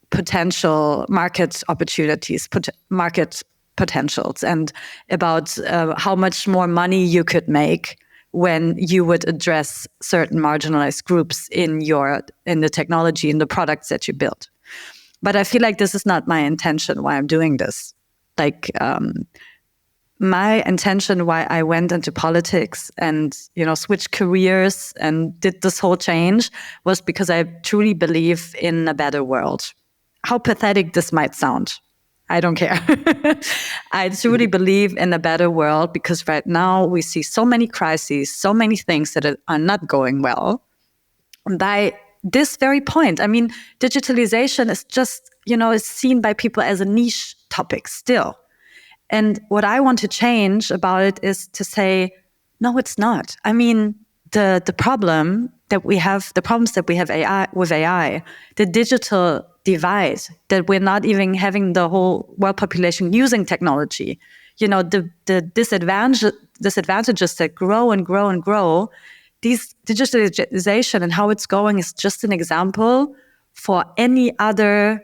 potential market opportunities, market potentials, and about how much more money you could make when you would address certain marginalized groups in the technology, in the products that you build. But I feel like this is not my intention why I'm doing this. My intention why I went into politics and switched careers and did this whole change was because I truly believe in a better world. how pathetic this might sound. I don't care. I truly believe in a better world because right now we see so many crises, so many things that are not going well. By this very point, I mean, digitalization is just, is seen by people as a niche topic still. And what I want to change about it is to say, no, it's not. I mean, the problems that we have with AI, the digital divide, that we're not even having the whole world population using technology, the disadvantages that grow and grow and grow, these digitalization and how it's going is just an example for any other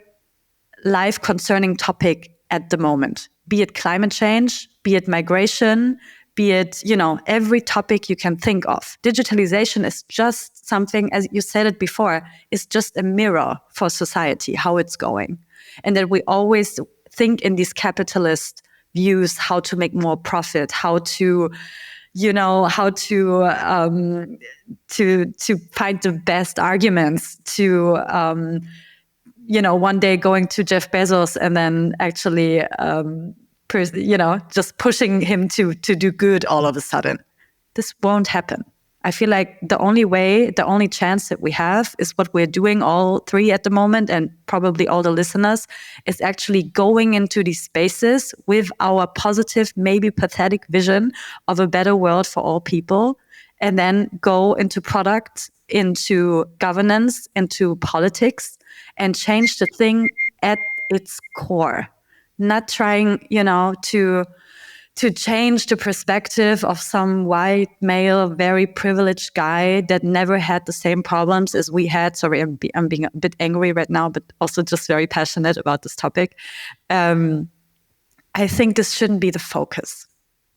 life concerning topic at the moment, be it climate change, be it migration, be it, every topic you can think of. Digitalization is just something, as you said it before, is just a mirror for society, how it's going. And that we always think in these capitalist views, how to make more profit, how to find the best arguments to, one day going to Jeff Bezos and then actually, just pushing him to do good all of a sudden. This won't happen. I feel like the only chance that we have is what we're doing, all three at the moment, and probably all the listeners, is actually going into these spaces with our positive, maybe pathetic vision of a better world for all people, and then go into product, into governance, into politics, and change the thing at its core. Not trying, to change the perspective of some white male, very privileged guy that never had the same problems as we had. Sorry, I'm being a bit angry right now, but also just very passionate about this topic. I think this shouldn't be the focus.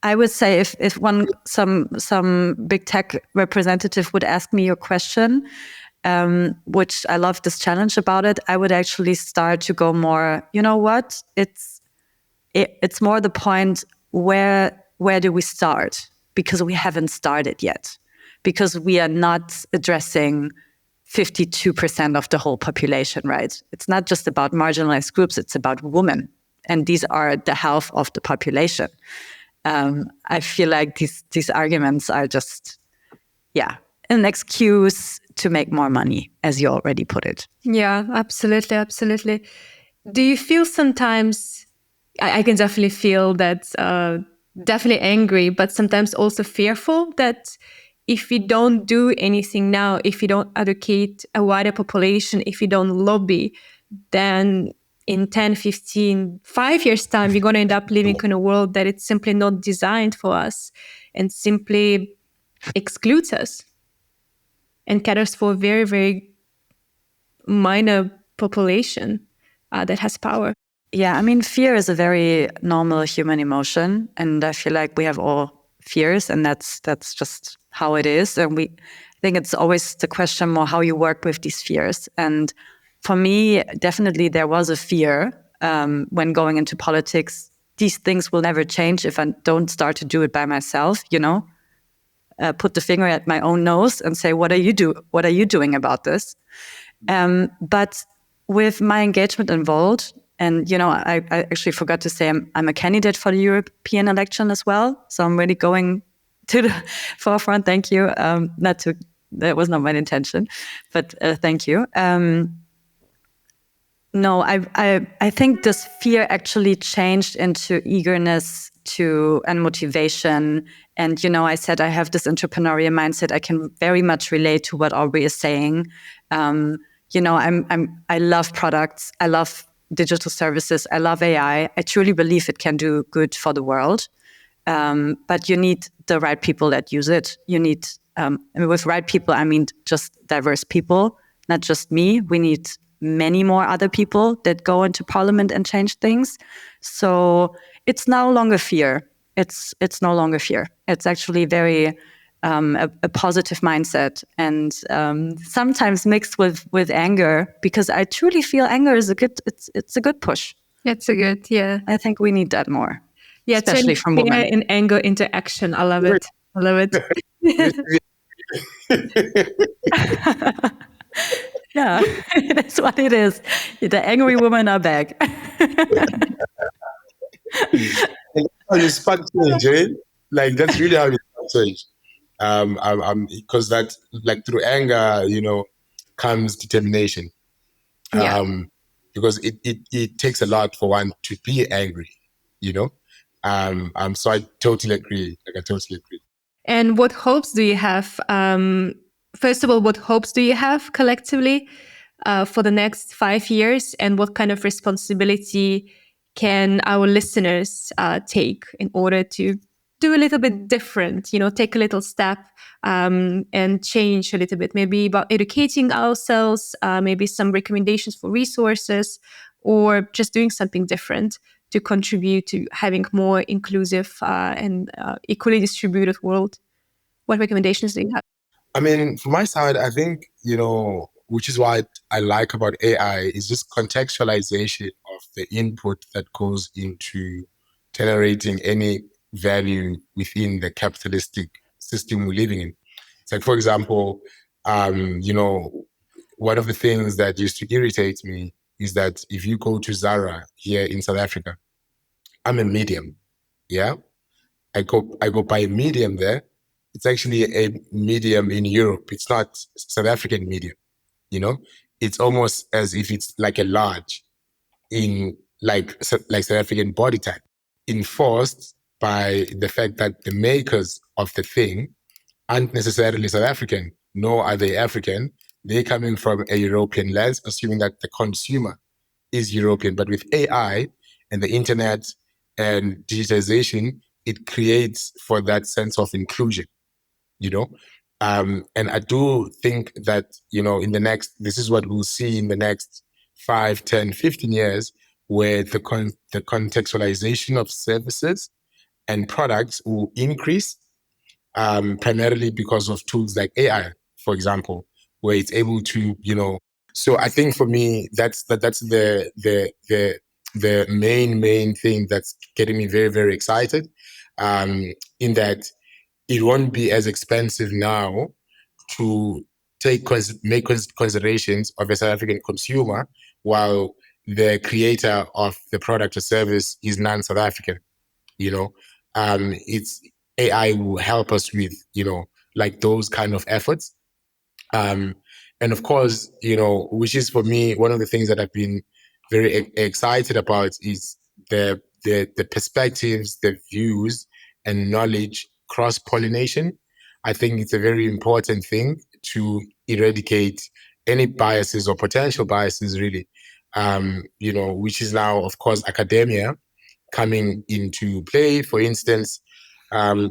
I would say if some big tech representative would ask me your question, which I love this challenge about it, I would actually start to go more, you know what? It's more the point, where do we start? Because we haven't started yet. Because we are not addressing 52% of the whole population, right? It's not just about marginalized groups, it's about women. And these are the half of the population. I feel like these arguments are just, an excuse to make more money, as you already put it. Yeah, absolutely, absolutely. Do you feel sometimes, I can definitely feel that, definitely angry, but sometimes also fearful that if we don't do anything now, if we don't educate a wider population, if we don't lobby, then in 10, 15, 5 years' time, we're going to end up living in a world that it's simply not designed for us and simply excludes us and caters for a very, very minor population that has power. Yeah, I mean, fear is a very normal human emotion. And I feel like we have all fears, and that's just how it is. And I think it's always the question more how you work with these fears. And for me, definitely there was a fear when going into politics. These things will never change if I don't start to do it by myself, put the finger at my own nose and say, what are you doing about this? But with my engagement involved, and, I actually forgot to say I'm a candidate for the European election as well. So I'm really going to the forefront. Thank you. That was not my intention, but thank you. No, I think this fear actually changed into eagerness and motivation. And, I said I have this entrepreneurial mindset. I can very much relate to what Aubrey is saying. I love products. I love digital services. I love AI. I truly believe it can do good for the world. But you need the right people that use it. You need, with right people, I mean just diverse people, not just me. We need many more other people that go into parliament and change things. So it's no longer fear. It's no longer fear. It's actually very a positive mindset, and sometimes mixed with anger, because I truly feel anger is it's a good push. It's a good, yeah. I think we need that more. Yeah, especially from women. And anger into action. I love it. I love it. Yeah, that's what it is. The angry women are back. And how you spark change, eh? Like that's really how you spark change. Because that, like, through anger, comes determination. Yeah. Because it takes a lot for one to be angry, you know. So I totally agree. Like, I totally agree. And what hopes do you have? First of all, what hopes do you have collectively for the next 5 years? And what kind of responsibility can our listeners take in order to do a little bit different, take a little step and change a little bit, maybe about educating ourselves, maybe some recommendations for resources, or just doing something different to contribute to having more inclusive and equally distributed world? What recommendations do you have? I mean, from my side, I think, which is what I like about AI, is just contextualization of the input that goes into generating any value within the capitalistic system we're living in. It's like, for example, one of the things that used to irritate me is that if you go to Zara here in South Africa, I'm a medium, yeah? I go buy a medium there. It's actually a medium in Europe. It's not South African medium, you know? It's almost as if it's like a large in like South African body type, enforced by the fact that the makers of the thing aren't necessarily South African, nor are they African. They're coming from a European lens, assuming that the consumer is European. But with AI and the internet and digitization, it creates for that sense of inclusion, you know? And I do think that, this is what we'll see in the next 5, 10, 15 years, where the contextualization of services and products will increase, primarily because of tools like AI, for example, where it's able to, So I think for me, that's the main thing that's getting me very, very excited. In that it won't be as expensive now to make considerations of a South African consumer while the creator of the product or service is non-South African. It's AI will help us with like those kind of efforts. um, and of course, which is for me one of the things that I've been very excited about is the perspectives, the views, and knowledge cross-pollination. I think it's a very important thing to eradicate any biases or potential biases, really. Which is now, of course, academia coming into play. For instance,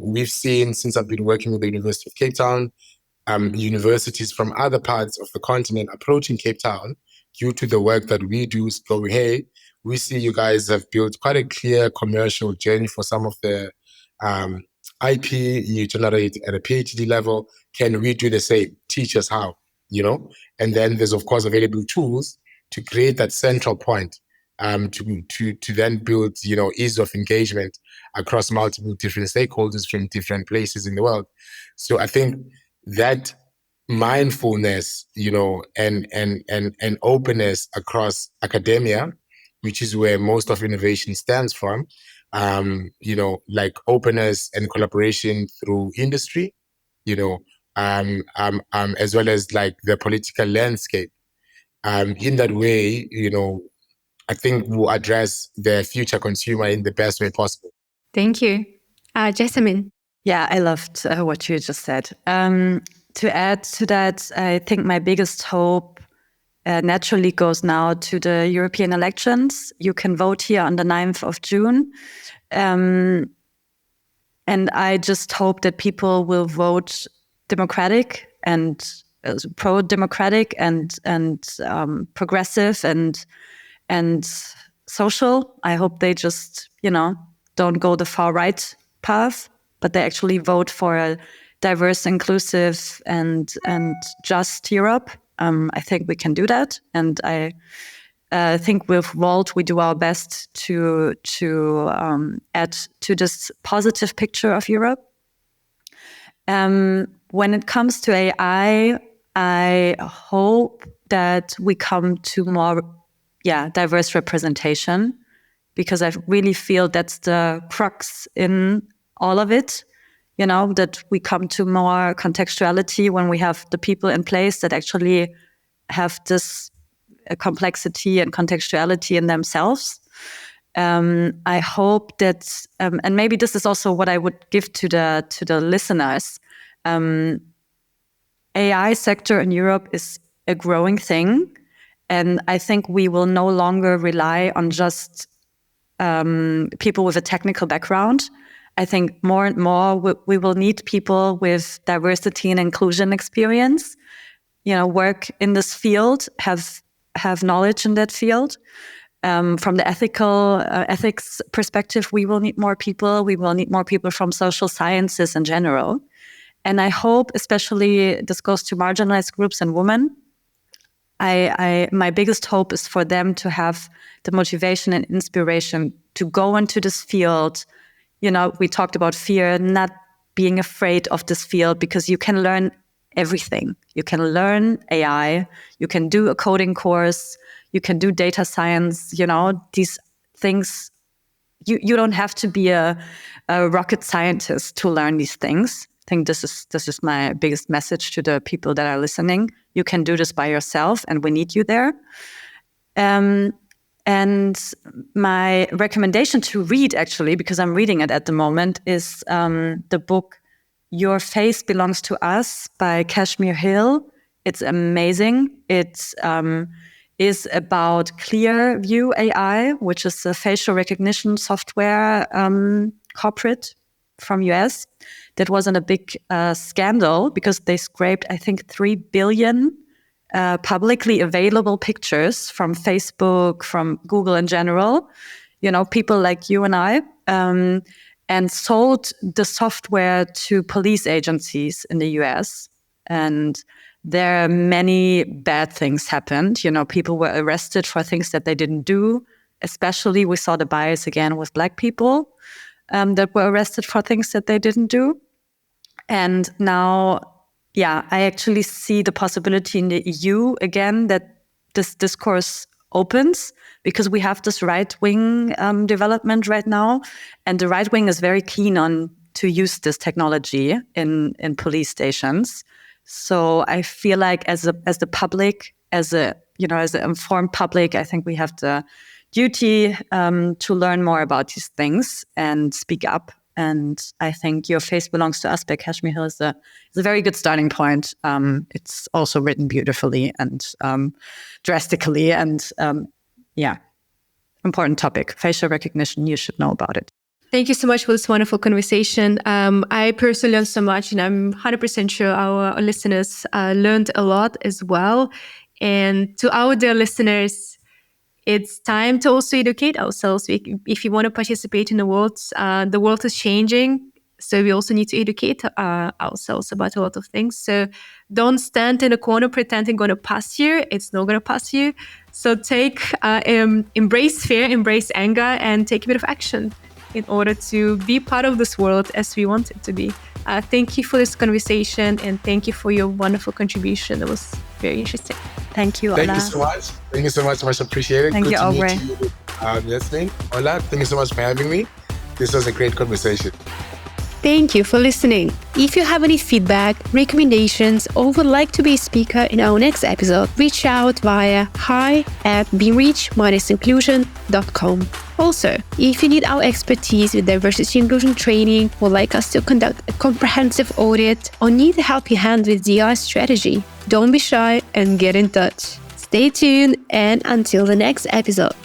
we've seen, since I've been working with the University of Cape Town, universities from other parts of the continent approaching Cape Town due to the work that we do, going, hey, we see you guys have built quite a clear commercial journey for some of the IP you generate at a PhD level. Can we do the same? Teach us how, And then there's, of course, available tools to create that central point, to then build, ease of engagement across multiple different stakeholders from different places in the world. So I think that mindfulness, and openness across academia, which is where most of innovation stems from, like openness and collaboration through industry, as well as like the political landscape. In that way, I think we'll address the future consumer in the best way possible. Thank you. Jessamine. Yeah, I loved what you just said. To add to that, I think my biggest hope naturally goes now to the European elections. You can vote here on the 9th of June. And I just hope that people will vote democratic and pro-democratic and progressive and social. I hope they just, don't go the far right path, but they actually vote for a diverse, inclusive, and just Europe. I think we can do that, and I think with Volt we do our best to add to this positive picture of Europe. When it comes to AI, I hope that we come to more, diverse representation, because I really feel that's the crux in all of it. That we come to more contextuality when we have the people in place that actually have this complexity and contextuality in themselves. I hope that, and maybe this is also what I would give to the listeners. AI sector in Europe is a growing thing, and I think we will no longer rely on just people with a technical background. I think more and more we will need people with diversity and inclusion experience, work in this field, have knowledge in that field. From the ethics perspective, we will need more people. We will need more people from social sciences in general. And I hope, especially this goes to marginalized groups and women, my biggest hope is for them to have the motivation and inspiration to go into this field. We talked about fear, not being afraid of this field, because you can learn everything. You can learn AI, you can do a coding course, you can do data science, these things. You don't have to be a rocket scientist to learn these things. I think this is my biggest message to the people that are listening. You can do this by yourself, and we need you there. And my recommendation to read, actually, because I'm reading it at the moment, is the book Your Face Belongs to Us by Kashmir Hill. It's amazing. It is about Clearview AI, which is a facial recognition software corporate from US that was in a big scandal because they scraped, I think, 3 billion publicly available pictures from Facebook, from Google in general, people like you and I, and sold the software to police agencies in the US. And there are many bad things happened. People were arrested for things that they didn't do. Especially, we saw the bias again with Black people that were arrested for things that they didn't do. And now, I actually see the possibility in the EU again that this discourse opens, because we have this right-wing development right now, and the right wing is very keen on to use this technology in police stations. So I feel like as the public, as an informed public, I think we have the duty to learn more about these things and speak up. And I think Your Face Belongs to Us by Kashmir Hill is a very good starting point. It's also written beautifully and drastically, and important topic. Facial recognition, you should know about it. Thank you so much for this wonderful conversation. I personally learned so much, and I'm 100% sure our listeners learned a lot as well. And to our dear listeners, it's time to also educate ourselves. If you want to participate in the world is changing. So we also need to educate ourselves about a lot of things. So don't stand in a corner pretending going to pass you. It's not going to pass you. So embrace fear, embrace anger, and take a bit of action in order to be part of this world as we want it to be. Thank you for this conversation, and thank you for your wonderful contribution. It was very interesting. Thank you, Ola. Thank you so much. Thank you so much. Much appreciated. Thank you, Aubrey. Good to meet you listening. Ola, thank you so much for having me. This was a great conversation. Thank you for listening. If you have any feedback, recommendations, or would like to be a speaker in our next episode, reach out via hi@beamreach-inclusion.com. Also, if you need our expertise with diversity inclusion training, would like us to conduct a comprehensive audit, or need a helping hand with DI strategy, don't be shy and get in touch. Stay tuned, and until the next episode.